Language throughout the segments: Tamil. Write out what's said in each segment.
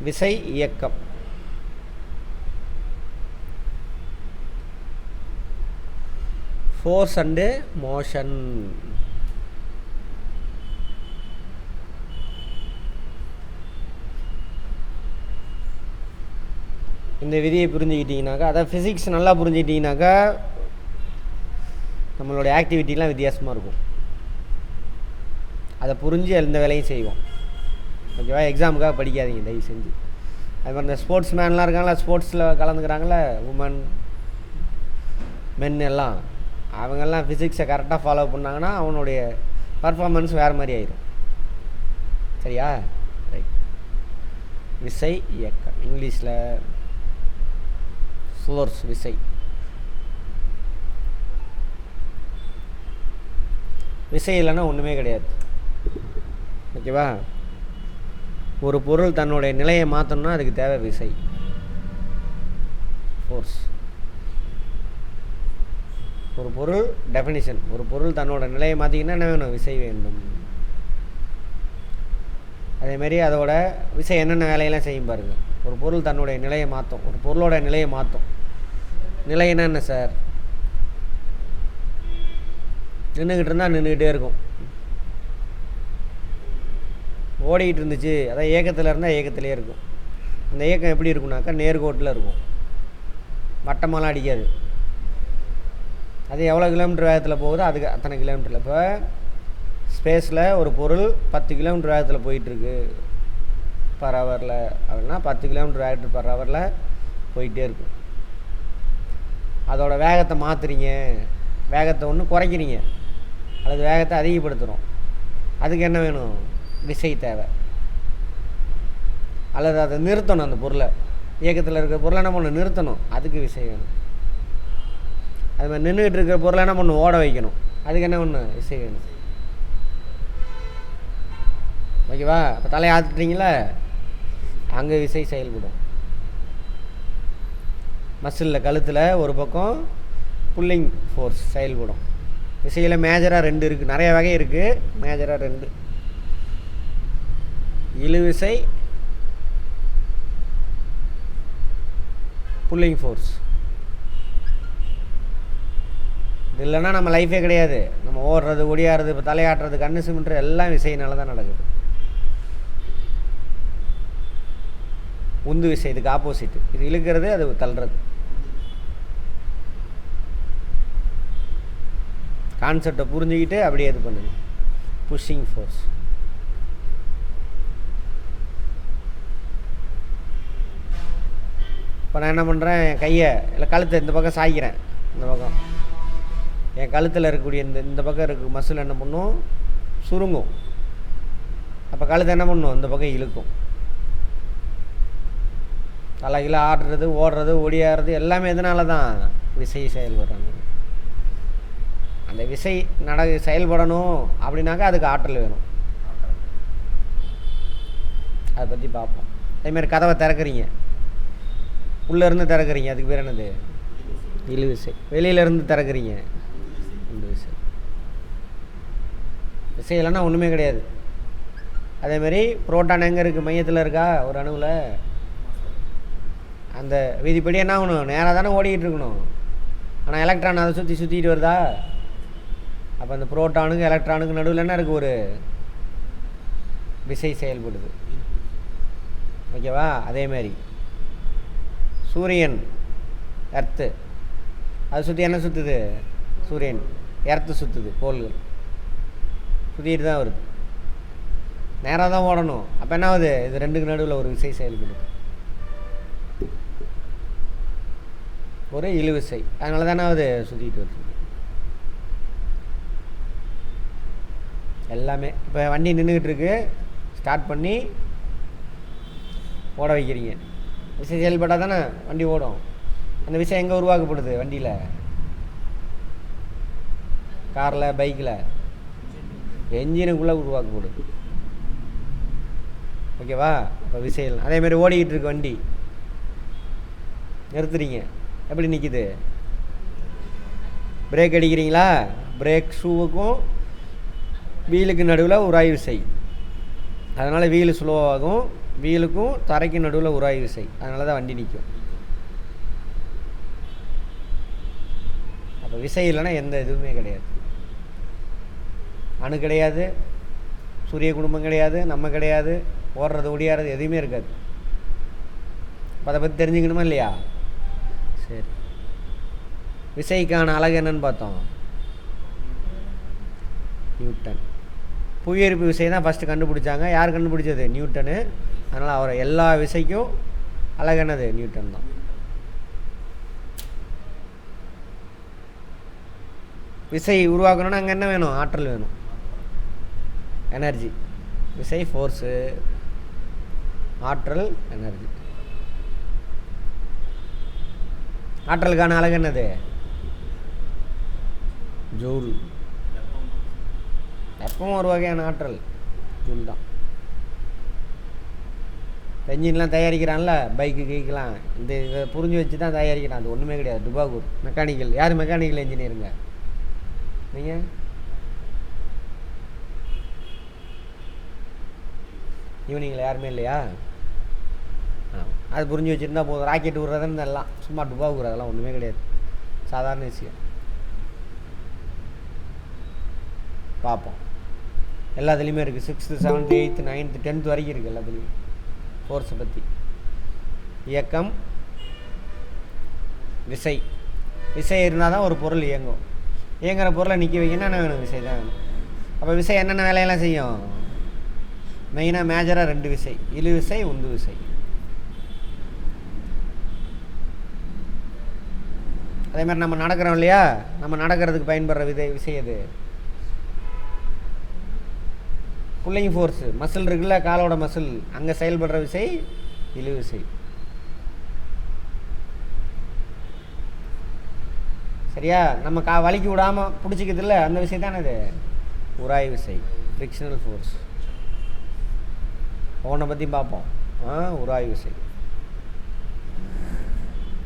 விசை இயக்கம். Force and motion. இந்த விதியை புரிஞ்சுக்கிட்டிங்கனாக்கா, அதாவது ஃபிசிக்ஸ் நல்லா புரிஞ்சுக்கிட்டிங்கனாக்கா நம்மளுடைய ஆக்டிவிட்டிலாம் வித்தியாசமாக இருக்கும். அதை புரிஞ்சு எந்த வேலையும் செய்வோம். ஓகேவா? எக்ஸாமுக்காக படிக்காதீங்க தயவு செஞ்சு. அது மாதிரி இந்த ஸ்போர்ட்ஸ் மேன்லாம் இருக்காங்களா, ஸ்போர்ட்ஸில் கலந்துக்கிறாங்களே, உமன் மென் எல்லாம், அவங்கெல்லாம் ஃபிசிக்ஸை கரெக்டாக ஃபாலோ பண்ணாங்கன்னா அவனுடைய பர்ஃபார்மன்ஸ் வேறு மாதிரி ஆயிடும். சரியா? ரைட். விசை இயக்கம், இங்கிலீஷில் ஃபோர்ஸ், விசை. விசை இல்லைன்னா ஒன்றுமே கிடையாது. ஓகேவா? ஒரு பொருள் தன்னுடைய நிலையை மாற்றணும்னா அதுக்கு தேவை விசை, ஃபோர்ஸ். ஒரு பொருள் டெஃபினிஷன், ஒரு பொருள் தன்னோட நிலையை மாற்றிக்கினா என்ன வேணும்? விசை வேண்டும். அதேமாரி அதோட விசை என்னென்ன வேலையெல்லாம் செய்யும் பாருங்கள். ஒரு பொருள் தன்னுடைய நிலையை மாற்றும், ஒரு பொருளோட நிலையை மாற்றும். நிலைன்னா என்ன சார்? நின்றுக்கிட்டு இருந்தால் நின்றுக்கிட்டே இருக்கும். ஓடிக்கிட்டு இருந்துச்சு, அதான் இயக்கத்தில் இருந்தால் இயக்கத்திலே இருக்கும். அந்த இயக்கம் எப்படி இருக்குனாக்கா நேர்கோட்டில் இருக்கும், வட்டமாலாம் அடிக்காது. அது எவ்வளோ கிலோமீட்டர் வேகத்தில் போகுதோ அதுக்கு அத்தனை கிலோமீட்டரில். இப்போ ஸ்பேஸில் ஒரு பொருள் 10 கிலோமீட்டர் வேகத்தில் போயிட்டுருக்கு பர் ஹவரில் அப்படின்னா 10 கிலோமீட்டர் வேகத்தில் பர் ஹவரில் போயிட்டே இருக்கும். அதோட வேகத்தை மாற்றுறீங்க, வேகத்தை ஒன்று குறைக்கிறீங்க அல்லது வேகத்தை அதிகப்படுத்துகிறோம், அதுக்கு என்ன வேணும்? விசை தேவை. அல்லது அதை நிறுத்தணும், அந்த பொருளை, இயக்கத்தில் இருக்கிற பொருளை என்ன பண்ணணும்? நிறுத்தணும், அதுக்கு விசை வேணும். அது மாதிரி நின்றுக்கிட்டு இருக்கிற பொருளை என்ன பண்ணணும்? ஓட வைக்கணும், அதுக்கு என்ன பண்ணணும்? விசை வேணும். ஓகேவா? இப்போ தலையை ஆத்துட்டீங்களா, அங்கே விசை செயல்படும். மசிலில் கழுத்தில் ஒரு பக்கம் புல்லிங் ஃபோர்ஸ் செயல்படும். விசையில் மேஜராக 2 இருக்குது, நிறைய வகை இருக்குது, மேஜராக 2. இழுவிசை, புல்லிங் ஃபோர்ஸ். இது இல்லைன்னா நம்ம லைஃபே கிடையாது. நம்ம ஓடுறது, ஒடியாடுறது, இப்போ தலையாட்டுறது, கண்ணு சிமிட்டுறது எல்லாம் விசையினால தான் நடக்குது. உந்து விசை இதுக்கு ஆப்போசிட்டு. இது இழுக்கிறது, அது தள்ளுறது. கான்செப்டை புரிஞ்சுக்கிட்டு அப்படியே இது பண்ணுது. Pushing force. இப்போ நான் என்ன பண்ணுறேன்? என் கையை இல்லை கழுத்தை இந்த பக்கம் சாய்க்கிறேன். இந்த பக்கம் என் கழுத்தில் இருக்கக்கூடிய இந்த பக்கம் இருக்க மசில் என்ன பண்ணும்? சுருங்கும். அப்போ கழுத்தை என்ன பண்ணும்? இந்த பக்கம் இழுக்கும். தலைகீழ ஆடுறது, ஓடுறது, ஒடியாடுறது எல்லாமே எதனால தான்? விசை செயல்படுறாங்க. அந்த விசை செயல்படணும் அப்படின்னாக்கா அதுக்கு ஆற்றல் வேணும். அதை பற்றி பார்ப்போம். அதேமாதிரி கதவை திறக்கிறீங்க, உள்ளேருந்து திறக்கிறீங்க, அதுக்கு பேர் என்னது? இழுவிசை. வெளியிலேருந்து திறக்கிறீங்க, இந்த விசை. விசை இல்லைன்னா ஒன்றுமே கிடையாது. அதேமாரி புரோட்டான் எங்கே இருக்குது? மையத்தில் இருக்கா ஒரு அணுவில்? அந்த விதிப்படி என்ன ஆகணும்? நேராக தானே ஓடிக்கிட்டு இருக்கணும். ஆனால் எலக்ட்ரான் அதை சுற்றிட்டு வருதா? அப்போ அந்த புரோட்டானுக்கு எலக்ட்ரானுக்கு நடுவில் என்ன இருக்குது? ஒரு விசை செயல்படுது. ஓகேவா? அதேமாரி சூரியன், எர்த்து, அதை சுற்றி என்ன சுற்றுது? சூரியன், எர்த்து சுற்றுது, கோள்கள் சுற்றிட்டு தான் வருது. நேராக தான் ஓடணும். அப்போ என்ன ஆகுது? இது ரெண்டுக்கு நடுவில் ஒரு விசை செயல்படுது, ஒரு இழுவிசை. அதனால தானே ஆகுது? சுற்றிட்டு வருது எல்லாமே. இப்போ வண்டி நின்றுக்கிட்டு இருக்கு, ஸ்டார்ட் பண்ணி ஓட வைக்கிறீங்க, விசை செயல்பட்டால் தானே வண்டி ஓடும். அந்த விசை எங்கே உருவாக்கப்படுது? வண்டியில், காரில், பைக்கில், என்ஜினுக்குள்ளே உருவாக்கப்படுது. ஓகேவா? இப்போ விசைகள் அதேமாதிரி ஓடிக்கிட்டு இருக்கு வண்டி, நிறுத்துறீங்க, எப்படி நிற்கிது? பிரேக் அடிக்கிறீங்களா? பிரேக் ஷூவுக்கும் வீலுக்கு நடுவில் ஒரு ஆய்வு விசை, அதனால் வீலு ஸ்லோவாகும், வீலுக்கும் தரைக்கும் நடுவில் உராய்வு விசை, அதனால தான் வண்டி நிற்கும். அப்போ விசை இல்லைன்னா எந்த இதுவுமே கிடையாது. அணு கிடையாது, சூரிய குடும்பம் கிடையாது, நம்ம கிடையாது, ஓடுறது ஒடியாறது எதுவுமே இருக்காது. அப்போ அதை பற்றி தெரிஞ்சுக்கணுமா இல்லையா? சரி, விசைக்கான அலகு என்னன்னு பார்த்தோம், நியூட்டன். புவியீர்ப்பு விசை தான் ஃபஸ்ட்டு கண்டுபிடிச்சாங்க. யார் கண்டுபிடிச்சது? நியூட்டனு. அதனால் அவரை எல்லா விசைக்கும் அலகு என்னது? நியூட்டன் தான். விசை உருவாக்கணும்னா அங்கே என்ன வேணும்? ஆற்றல் வேணும், எனர்ஜி. விசை ஃபோர்ஸு, ஆற்றல் எனர்ஜி. ஆற்றலுக்கான அலகு என்னது? ஜூல். எப்பவும் ஒரு வகையான ஆற்றல் ஜூல் தான். என்ஜின்லாம் தயாரிக்கிறான்ல, பைக்கு கீக்கெலாம் இந்த இதை புரிஞ்சு வச்சு தான் தயாரிக்கிறான். அது ஒன்றுமே கிடையாது. டுபாகூர் மெக்கானிக்கல். யார் மெக்கானிக்கல் இன்ஜினியருங்க நீங்கள்? ஈவினிங்கில் யாருமே இல்லையா? அது புரிஞ்சு வச்சுருந்தா போதும். ராக்கெட் விட்றதுன்னு எல்லாம் சும்மா டுபாகூர், அதெல்லாம் ஒன்றுமே கிடையாது, சாதாரண விஷயம். பார்ப்போம், எல்லாத்துலேயுமே இருக்குது. 6th 7th 8th 9th 10th வரைக்கும் இருக்குது எல்லாத்துலேயும் ஃபோர்ஸை பற்றி. இயக்கம், விசை. விசை இருந்தால் தான் ஒரு பொருள் இயங்கும். இயங்குகிற பொருளை நிற்க வைக்கணும், என்ன வேணும்? விசை தான் வேணும். அப்போ விசை என்னென்ன வேலையெல்லாம் செய்யும்? மெயினாக மேஜராக 2 விசை, இழு விசை, உந்து விசை. அதே மாதிரி நம்ம நடக்கிறோம் இல்லையா, நம்ம நடக்கிறதுக்கு பயன்படுற விசை எது? Pulling force. மசில் இருக்குல்ல, காலோட மசில், அங்கே செயல்படுற விசை இழு விசை. சரியா? நம்ம வலிக்கு விடாமல் பிடிச்சிக்கிறது இல்லை, அந்த விசை தானே இது உராய்வு விசை, ஃப்ரிக்ஷனல் ஃபோர்ஸ். ஒவ்வொன்றை பற்றியும் பார்ப்போம். உராய்வு விசை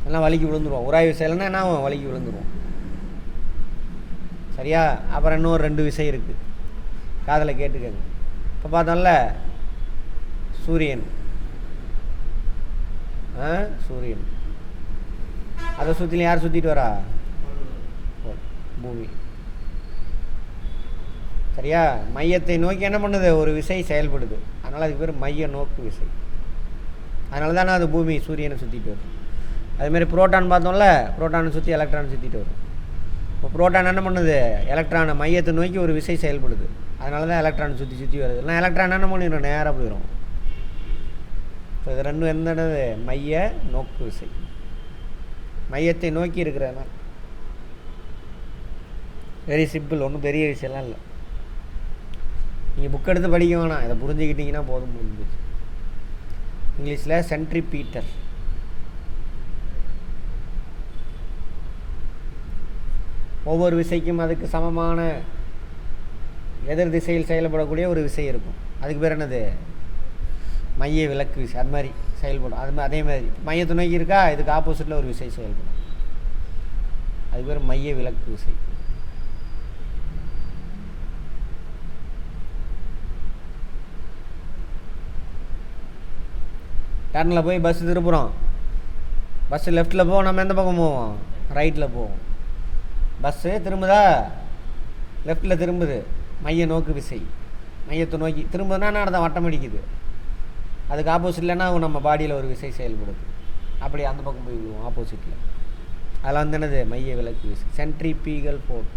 எல்லாம் வலிக்கு விழுந்துருவோம். உராய்வு விசை இல்லைன்னா என்ன ஆகும்? வலிக்கு விழுந்துருவோம். சரியா? அப்புறம் இன்னொரு 2 விசை இருக்குது, காதில் கேட்டுக்கங்க. இப்போ பார்த்தோம்ல, சூரியன். சூரியன், அதை சுற்றிலும் யார் சுற்றிட்டு வரா? பூமி. சரியா? மையத்தை நோக்கி என்ன பண்ணுது? ஒரு விசை செயல்படுது. அதனால் அதுக்கு பேர் மைய நோக்கு விசை. அதனால தானே அது பூமி சூரியனை சுற்றிட்டு வரும். அதுமாரி புரோட்டான் பார்த்தோம்ல, புரோட்டானை சுற்றி எலக்ட்ரான் சுற்றிட்டு வரும். இப்போ புரோட்டான் என்ன பண்ணுது? எலக்ட்ரானை மையத்தை நோக்கி ஒரு விசை செயல்படுது. அதனால தான் எலக்ட்ரான் சுற்றி சுற்றி வருது. இல்லை எலக்ட்ரான் என்ன பண்ணிடும்? நேராக போயிடும். ஸோ இது ரெண்டும் என்னது? மைய நோக்கு விசை. மையத்தை நோக்கி இருக்கிறதுனா வெரி சிம்பிள், ஒன்றும் பெரிய விஷயம்லாம் இல்லை. நீங்கள் புக் எடுத்து படிக்க வேணாம், இதை புரிஞ்சுக்கிட்டிங்கன்னா போதும், முடிஞ்சிச்சு. இங்கிலீஷில் சென்ட்ரிபீட்டர். ஒவ்வொரு விசைக்கும் அதுக்கு சமமான எதிர் திசையில் செயல்படக்கூடிய ஒரு விசை இருக்கும். அதுக்கு பேர் என்னது? மைய விலக்கு விசை. அது மாதிரி செயல்படும். அதே மாதிரி மையத்தை நோக்கி இருக்கா, இதுக்கு ஆப்போசிட்டில் ஒரு விசை செயல்படும். அதுக்கு பேர் மைய விலக்கு விசை. டர்னில் போய் பஸ்ஸு திருப்புறோம். பஸ்ஸு லெஃப்ட்டில் போவோம், நம்ம எந்த பக்கம் போவோம்? ரைட்டில் போவோம். பஸ்ஸு திரும்புதா? லெஃப்ட்டில் திரும்புது. மைய நோக்கு விசை. மையத்தை நோக்கி திரும்புதுன்னா என்ன அர்த்தம்? வட்டம் அடிக்குது. அதுக்கு ஆப்போசிட்லன்னா நம்ம பாடியில் ஒரு விசை செயல்படுது. அப்படி அந்த பக்கம் போய் விடுவோம் ஆப்போசிட்டில். அதில் வந்து என்னது? மைய விலக்கு விசை. சென்ட்ரிபீகல் ஃபோர்ஸ்,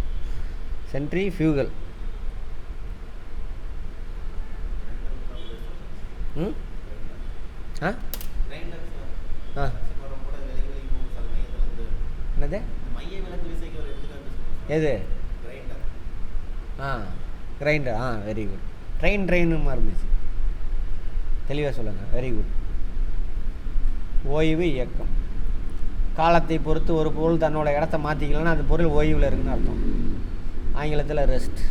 சென்ட்ரிஃபியூகல். என்னது? எது? கிரைண்டர். Very good. ட்ரெயின்னு இருந்துச்சு, தெளிவாக சொல்லுங்கள். Very good. ஓய்வு இயக்கம். காலத்தை பொறுத்து ஒரு பொருள் தன்னோட இடத்த மாற்றிக்கலன்னா அது பொருள் ஓய்வில் இருக்குன்னு அர்த்தம். ஆங்கிலத்தில் ரெஸ்ட்.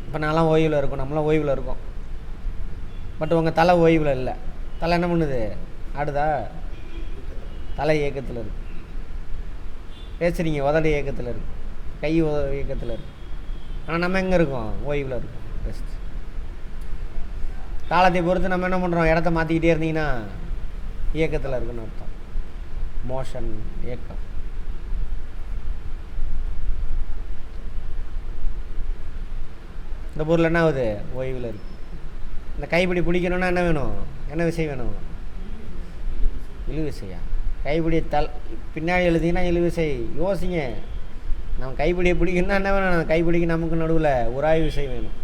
இப்போ நான்லாம் ஓய்வில் இருக்கும், நம்மளாம் ஓய்வில் இருக்கோம். பட் உங்கள் தலை ஓய்வில் இல்லை. தலை என்ன பண்ணுது? ஆடுதா? தலை இயக்கத்தில் இருக்குது. பேசுகிறீங்க, உதடு இயக்கத்தில் இருக்குது, கை இயக்கத்தில் இருக்குது. ஆனால் நம்ம எங்கே இருக்கோம்? ஓய்வில் இருக்கோம், ரெஸ்ட். காலத்தை பொறுத்து நம்ம என்ன பண்ணுறோம், இடத்த மாற்றிக்கிட்டே இருந்தீங்கன்னா இயக்கத்தில் இருக்குன்னு அர்த்தம். மோஷன், இயக்கம். இந்த பொருள் என்ன ஆகுது, ஓய்வில் இருக்குது. இந்த கைப்பிடி பிடிக்கணுன்னா என்ன வேணும், என்ன விசை வேணும், இழு விசையா? கைப்பிடி பின்னாடி எழுதிங்கன்னா இழு விசை. யோசிங்க, நம்ம கைப்பிடியை பிடிக்கணும்னா என்ன வேணும், கைப்பிடிக்கு நமக்கு நடுவில் உராய்வு விசை வேணும்.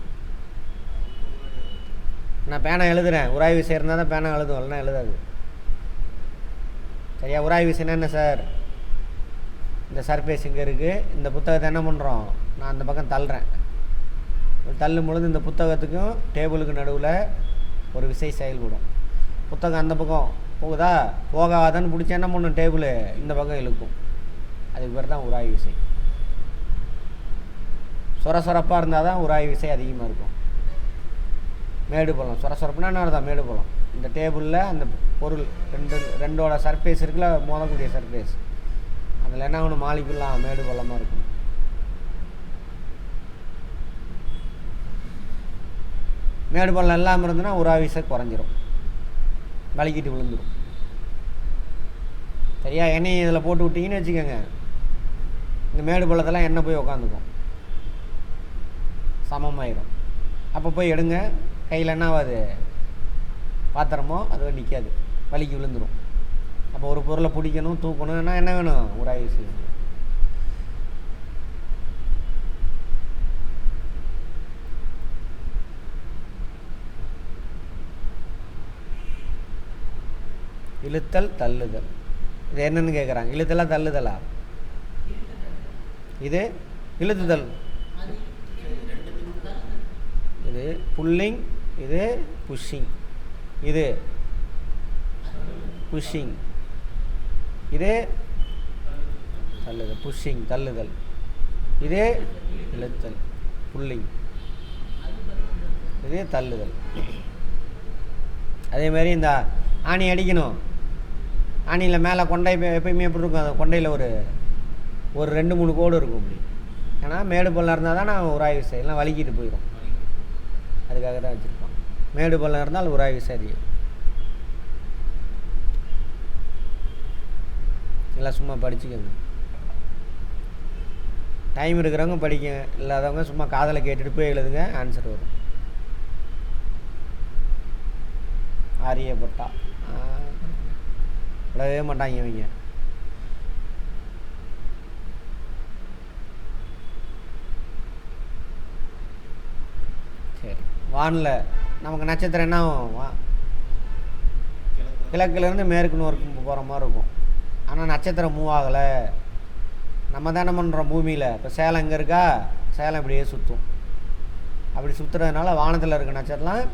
நான் பேனா எழுதுகிறேன், உராய்வு விசை இருந்தால் தான் பேனா எழுதும், இல்லைன்னா எழுதாது. சரியா? உராய்வு விசைனா என்ன சார், இந்த சர்ஃபேஸ் இங்கே இருக்குது, இந்த புத்தகத்தை என்ன பண்ணுறோம், நான் அந்த பக்கம் தள்ளுறேன். தள்ளும் பொழுது இந்த புத்தகத்துக்கும் டேபிளுக்கு நடுவில் ஒரு விசை செயல்படும். புத்தகம் அந்த பக்கம் போகுதா, போகாதான்னு பிடிச்சா என்ன பண்ணும், டேபிள் இந்த பக்கம் இழுக்கும். அதுக்கு பேர் தான் உராய்வு விசை. சொரசொரப்பாக இருந்தால் தான் உராய்வு விசை அதிகமாக இருக்கும். மேடு பள்ளம், சொரசொரப்புனா என்ன தான் மேடு பள்ளம். இந்த டேபிளில் அந்த பொருள் ரெண்டோட சர்ஃபேஸ் இருக்குல்ல, மோதக்கூடிய சர்ஃபேஸ், அதில் என்ன ஒன்று மாலிக்குலாம் மேடு பள்ளமாக இருக்கும். மேடு பள்ளம் இல்லாமல் இருந்ததுன்னா உராய்வு விசை குறைஞ்சிரும், வலிக்கிட்டு விழுந்துடும். சரியா? எண்ணெய் இதில் போட்டு விட்டிங்கன்னு வச்சுக்கோங்க, இந்த மேடு பள்ளத்தெல்லாம் எண்ணெய் போய் உக்காந்துக்கும், சமமாயிடும். அப்போ போய் எடுங்க, கையில் என்ன ஆகாது, பாத்திரமோ அது நிற்காது, வலிக்கு விழுந்துடும். அப்போ ஒரு பொருளை பிடிக்கணும், தூக்கணும்னா என்ன வேணும், உராய்வு விசை வேணும். இழுத்தல் தள்ளுதல், இது என்னன்னு கேட்குறாங்க. இழுத்தலா தள்ளுதலா? இது இழுத்துதல், இது புல்லிங், இது புஷ்ஷிங். இது புஷ்ஷிங், இது தள்ளுதல். புஷ்ஷிங் தள்ளுதல், இது இழுத்தல் புல்லிங், இது தள்ளுதல். அதேமாதிரி இந்த ஆணி அடிக்கணும், ஆணியில் மேலே கொண்டை எப்பயுமே எப்படி இருக்கும், அந்த கொண்டையில் ஒரு 2-3 கோடு இருக்கும் அப்படி. ஏன்னா மேடு பள்ளம் இருந்தால் தான் நான் உராய்வு விசை, எல்லாம் வலிக்கிட்டு போயிடும். அதுக்காக தான் வச்சுருப்போம். மேடு பள்ளம் இருந்தால் உராய்வு விசை அதிகம். எல்லாம் சும்மா படிச்சுக்கோங்க, டைம் இருக்கிறவங்க படிக்க, இல்லாதவங்க சும்மா காதில் கேட்டுட்டு போய் எழுதுங்க, ஆன்சர் வரும். ஆரியப்பட்டா விடவே மாட்டாங்க இவங்க. சரி, வானில் நமக்கு நட்சத்திரம் என்ன ஆகும், கிழக்குலேருந்து மேற்கு நோக்கி போகிற மாதிரி இருக்கும். ஆனால் நட்சத்திரம் மூவ் ஆகலை. நம்ம தானே பண்ணுறோம் பூமியில். இப்போ சேலம் இங்கே இருக்கா, சேலம் இப்படியே சுற்றும். அப்படி சுற்றுறதுனால வானத்தில் இருக்க நட்சத்திரம்,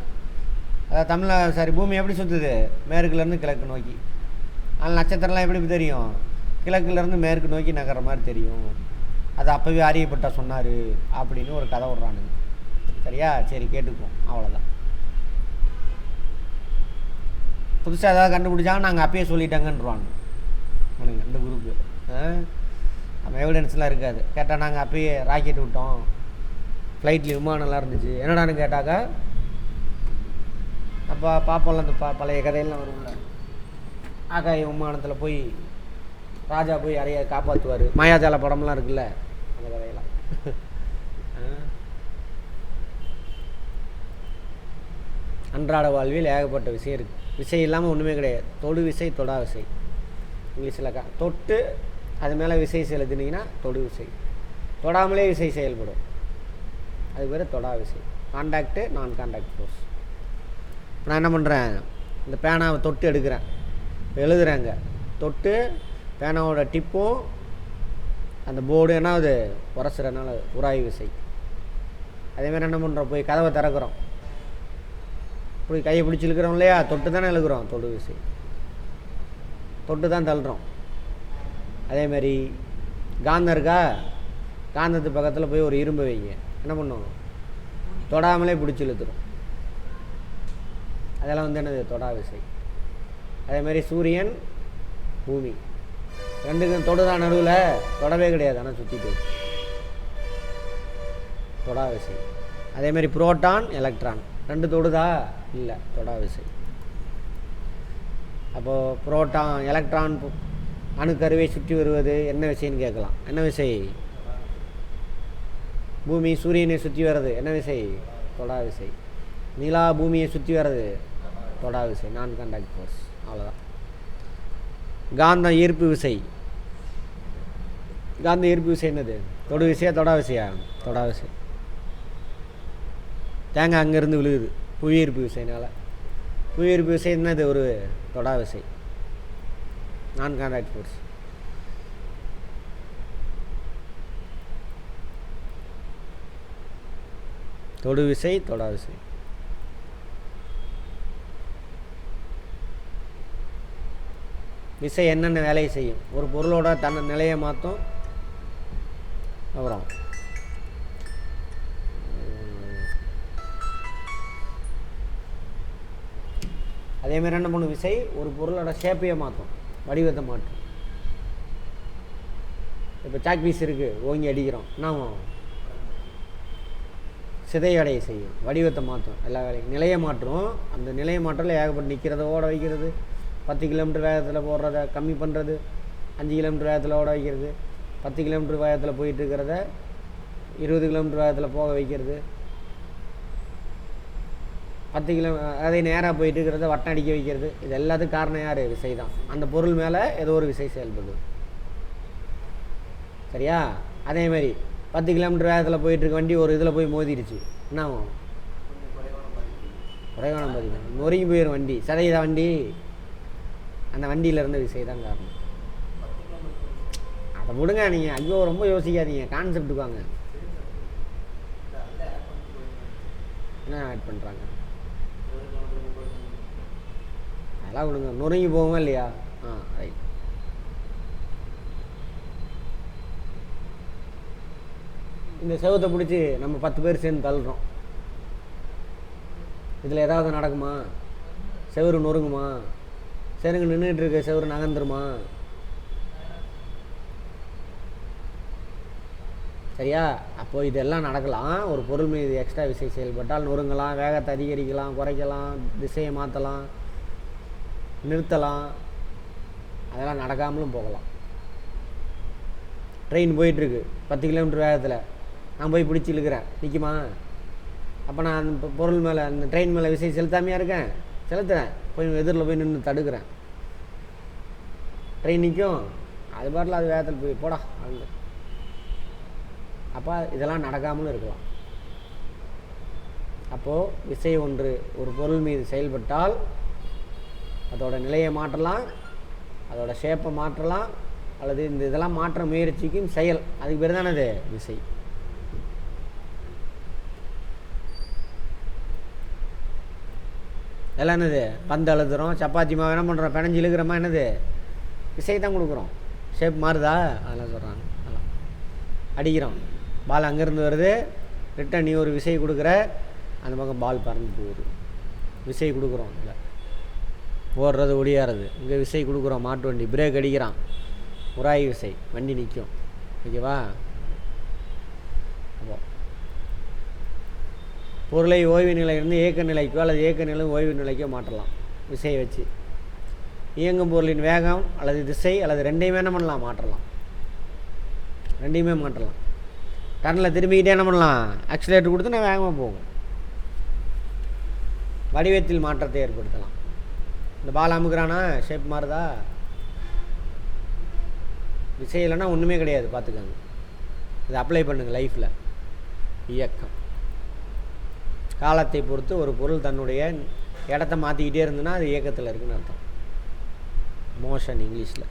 அதாவது தமிழில் பூமி எப்படி சுற்றுது, மேற்குலேருந்து கிழக்கு நோக்கி. ஆனால் நட்சத்திரம்லாம் எப்படி தெரியும், கிழக்குலேருந்து மேற்கு நோக்கி நகர்ற மாதிரி தெரியும். அது அப்போவே ஆரியப்பட்டா சொன்னார் அப்படின்னு ஒரு கதை விட்றானுங்க. சரியா? சரி, கேட்டுக்குவோம், அவ்வளோதான். புதுசாக ஏதாவது கண்டுபிடிச்சாங்க நாங்கள் அப்பயே சொல்லிட்டாங்கன்றாங்க இந்த குரூப்பு. நம்ம எவிடன்ஸ்லாம் இருக்காது. கேட்டால் நாங்கள் அப்பயே ராக்கெட் விட்டோம், ஃப்ளைட்டில் விமானம்லாம் இருந்துச்சு, என்னடான்னு கேட்டாக்கா அப்போ பார்ப்போம்ல அந்த பழைய கதையெல்லாம் வரும்ல, ஆகாய விமானத்தில் போய் ராஜா போய் யாரையா காப்பாற்றுவார், மாயாஜால படம்லாம் இருக்குல்ல, அந்த கதையெல்லாம். அன்றாட வாழ்வில் ஏகப்பட்ட விஷயம் இருக்குது. விசை இல்லாமல் ஒன்றுமே கிடையாது. தொடு விசை, தொடா விசை. இங்கிலீஷில் தொட்டு அது மேலே விசை செலுத்தினீங்கன்னா தொடு விசை. தொடாமலே விசை செயல்படும், அது பேர் தொடா விசை. கான்டாக்டு, நான் கான்டாக்ட் ஃபோர்ஸ். நான் என்ன பண்ணுறேன், இந்த பேனாவை தொட்டு எடுக்கிறேன், எழுதுகிறேங்க, தொட்டு பேனாவோட டிப்பும் அந்த போர்டு என்ன ஆகுது, உரசுறதுனால உராய்வு விசை. அதேமாதிரி என்ன பண்ணுறோம், போய் கதவை திறக்கிறோம், போய் கையை பிடிச்சி இழுக்கிறோம் இல்லையா, தொட்டு தானே இழுக்கிறோம், தொடு விசை. தொட்டு தான் தள்ளுறோம். அதேமாதிரி காந்தம் இருக்கா, காந்தத்து பக்கத்தில் போய் ஒரு இரும்பு வைங்க, என்ன பண்ணும், தொடாமலே பிடிச்சி இழுத்துரும். அதெல்லாம் என்னது, தொடா விசை. அதேமாதிரி சூரியன், பூமி ரெண்டுக்கும் தொடுதான், நடுவில் தொடவே கிடையாது, ஆனால் சுற்றிட்டு தொடா விசை. அதேமாதிரி புரோட்டான், எலக்ட்ரான் ரெண்டு தொடுதா? இல்லை, தொடா விசை. அப்போது புரோட்டான் எலக்ட்ரான் அணுக்கருவை சுற்றி வருவது என்ன விசைன்னு கேட்கலாம். என்ன விசை? பூமி சூரியனை சுற்றி வர்றது என்ன விசை? தொடா விசை. நிலா பூமியை சுற்றி வர்றது தொடா விசை, நான் கான்டாக்ட் ஃபோர்ஸ். அவ்வளோதான். காந்த ஈர்ப்பு விசை. காந்த ஈர்ப்பு விசை என்னது? தொடு விசையா தொடா விசையா? தொடா விசை. தேங்காய் அங்கேருந்து விழுகுது புவியீர்ப்பு விசைனால். புவியீர்ப்பு விசை என்னது? ஒரு தொடா விசை, நான் கான்டாக்ட் ஃபோர்ஸ். தொடு விசை, தொடா விசை. விசை என்னென்ன வேலையை செய்யும்? ஒரு பொருளோட தன்னை நிலையை மாற்றும். அப்புறம் அதேமாதிரி என்ன பண்ணும்? விசை ஒரு பொருளோட ஷேப்பையை மாற்றும், வடிவத்தை மாற்றும். இப்போ சாக் பீஸ் இருக்குது, ஓங்கி அடிக்கிறோம், என்ன சிதையடைய செய்யும், வடிவத்தை மாற்றும், எல்லா வேலையும் நிலையை மாற்றும். அந்த நிலையை மாற்றல ஏகப்பட்டு நிற்கிறத ஓட வைக்கிறது, 10 கிலோமீட்டர் வேகத்தில் போடுறத கம்மி பண்ணுறது, 5 கிலோமீட்டர் வேகத்தில் ஓட வைக்கிறது, 10 கிலோமீட்டர் வேகத்தில் போயிட்டுருக்கிறத 20 கிலோமீட்டர் வேகத்தில் போக வைக்கிறது, 10 கிலோ அதே நேராக போயிட்டு இருக்கிறத வட்டம் அடிக்க வைக்கிறது. இது எல்லாத்துக்கும் காரணம் யார்? விசை தான். அந்த பொருள் மேலே ஏதோ ஒரு விசை செயல்படுது. சரியா? அதேமாதிரி 10 கிலோமீட்டர் வேகத்தில் போயிட்டுருக்க வண்டி ஒரு இதில் போய் மோதிடுச்சு, என்ன ஆகும்? குறைவான பாதிப்பு, நொறுங்கி போயிடும் வண்டி, சதைதா வண்டி. அந்த வண்டியில் இருந்த விசை தான் காரணம். அதை விடுங்க நீங்கள், ஐயோ ரொம்ப யோசிக்காதீங்க, கான்செப்டுக்கு வாங்க. என்ன ஆட் பண்ணுறாங்க அதெல்லாம் விடுங்க, நொறுங்கி போவோமா இல்லையா? ரைட். இந்த செவத்தை பிடிச்சி நம்ம 10 பேர் சேர்ந்து தள்ளுறோம், இதில் ஏதாவது நடக்குமா? செவரு நொறுங்குமா? செருங்க நின்றுட்டு இருக்க செவரு நகர்ந்துருமா? சரியா? அப்போது இதெல்லாம் நடக்கலாம். ஒரு பொருள் மீது எக்ஸ்ட்ரா விசை செயல்பட்டால் நொறுங்கலாம், வேகத்தை அதிகரிக்கலாம், குறைக்கலாம், திசையை மாற்றலாம், நிறுத்தலாம். அதெல்லாம் நடக்காமலும் போகலாம். ட்ரெயின் போயிட்டுருக்கு 10 கிலோமீட்டர் வேகத்தில், நான் போய் பிடிச்சி இழுக்கிறேன், நிற்குமா? அப்போ நான் அந்த பொருள் மேலே, அந்த ட்ரெயின் மேலே விசை செலுத்தாமையாக இருக்கேன்? செலுத்துறேன். போய் எதிரில் போய் நின்று தடுக்கிறேன், ட்ரெயின் நிற்கும். அது பாட்டில் அது வேகத்தில் போய் போடா அங்கே. அப்போ இதெல்லாம் நடக்காமலும் இருக்கலாம். அப்போது விசை ஒன்று ஒரு பொருள் மீது செயல்பட்டால் அதோட நிலையை மாற்றலாம், அதோட ஷேப்பை மாற்றலாம், அல்லது இந்த இதெல்லாம் மாற்ற முயற்சிக்கும் செயல், அதுக்கு பேர் தானே அது விசை. எல்லாம் என்னது? பந்து அழுத்துறோம், சப்பாத்தி மாவு என்ன பண்ணுறோம், பிணைஞ்சி இழுக்கிறோமா, என்னது? விசை தான் கொடுக்குறோம். ஷேப் மாறுதா? அதெல்லாம் சொல்கிறாங்க. அதெல்லாம் அடிக்கிறோம், பால் அங்கேருந்து வருது, ரிட்டன் நீ ஒரு விசை கொடுக்குற, அந்த பக்கம் பால் பறந்து போகுது, விசை கொடுக்குறோம். இல்லை ஓடுறது ஒடியாறது, இங்கே விசை கொடுக்குறோம். மாட்டு வண்டி பிரேக் அடிக்கிறான், உராய் விசை, வண்டி நிற்கும். ஓகேவா? அப்போ பொருளை ஓய்வு நிலையிலிருந்து இயக்க நிலைக்கோ அல்லது இயக்க நிலை ஓய்வு நிலைக்கோ மாற்றலாம் விசையை வச்சு. இயங்கும் பொருளின் வேகம் அல்லது திசை அல்லது ரெண்டையுமே என்ன பண்ணலாம்? மாற்றலாம். ரெண்டையுமே மாற்றலாம். டர்னில் திரும்பிக்கிட்டே என்ன பண்ணலாம்? ஆக்சிலேட்டர் கொடுத்து நான் வேகமாக போகும். வடிவத்தில் மாற்றத்தை ஏற்படுத்தலாம். இந்த பால் அமுக்குறானா, ஷேப் மாறுதா? விசை இல்லைன்னா ஒன்றுமே கிடையாது, பார்த்துக்கோங்க. இதை அப்ளை பண்ணுங்கள் லைஃப்பில். இயக்கம் காலத்தை பொறுத்து ஒரு பொருள் தன்னுடைய இடத்த மாற்றிக்கிட்டே இருந்ததுன்னா அது இயக்கத்தில் இருக்குதுன்னு அர்த்தம். மோஷன் இங்கிலீஷில்.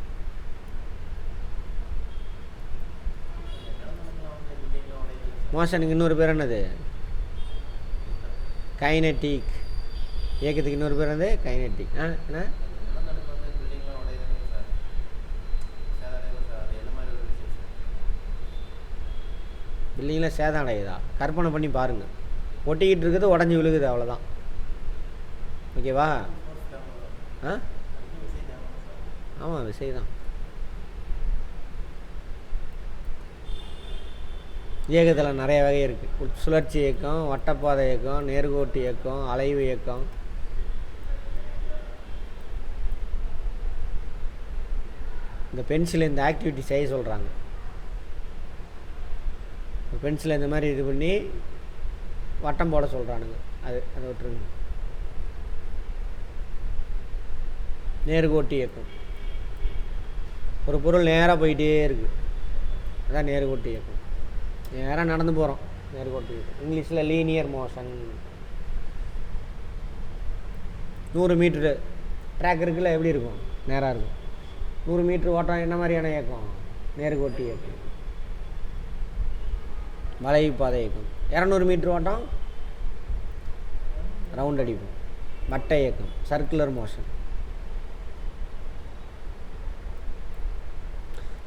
மோஷனுக்கு இன்னொரு பேர் என்னது? கைனட்டிக். இயக்கத்துக்கு இன்னொரு பேர் என்னது? கைனட்டிக். என்ன? பில்டிங்கில் சேதம் அடையுதா? கற்பனை பண்ணி பாருங்கள். ஒட்டிக்கிட்டு இருக்குது, உடஞ்சி விழுகுது, அவ்வளோதான். ஓகேவா? ஆமாம், விசை தான். இயக்கத்தில் நிறைய வகை இருக்குது. சுழற்சி இயக்கம், வட்டப்பாதை இயக்கம், நேர்கோட்டு இயக்கம், அலைவு இயக்கம். இந்த பென்சில் இந்த ஆக்டிவிட்டி செய்ய சொல்கிறாங்க. பென்சில் இந்த மாதிரி இது பண்ணி வட்டம் போட சொல்கிறானுங்க. அதை விட்டுருங்க. நேர்கோட்டு இயக்கம், ஒரு பொருள் நேராக போயிட்டே இருக்குது, அதான் நேர்கோட்டு இயக்கம். நேராக நடந்து போகிறோம், நேர்கோட்டு இயக்கம். இங்கிலீஷில் லீனியர் மோஷன். 100 மீட்ரு ட்ராக் இருக்குல்ல, எப்படி இருக்கும்? நேராக இருக்கும். 100 மீட்ரு ஓட்டம் என்ன மாதிரியான இயக்கம்? நேர்கோட்டு இயக்கம். வளைவு பாதை இயக்கம். 200 மீட்ரு ஓட்டம் ரவுண்ட் அடிப்போம், வட்ட இயக்கம், சர்க்குலர் மோஷன்.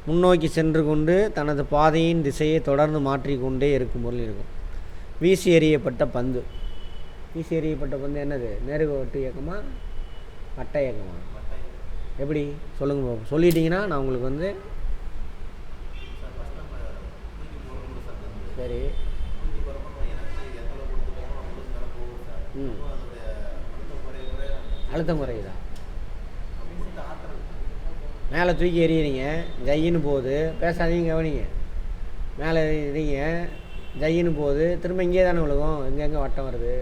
முன்னோக்கி சென்று கொண்டு தனது பாதையின் திசையை தொடர்ந்து மாற்றிக்கொண்டே இருக்கும் பொருள் இருக்கும். வீசி எறியப்பட்ட பந்து. வீசி எறியப்பட்ட பந்து என்னது? நேர்கோட்டு இயக்கமா வட்ட இயக்கமா? எப்படி சொல்லுங்க. சொல்லிட்டீங்கன்னா நான் உங்களுக்கு சரி. அழுத்தம் குறையுதா? மேலே தூக்கி எறிகிறீங்க, ஜையின்னு போகுது. பேசாதீங்க, கவனிங்க. மேலே எறிங்க, ஜையின்னு போகுது. திரும்ப இங்கே தானே விழுகும். எங்கெங்கே வட்டம் வருது?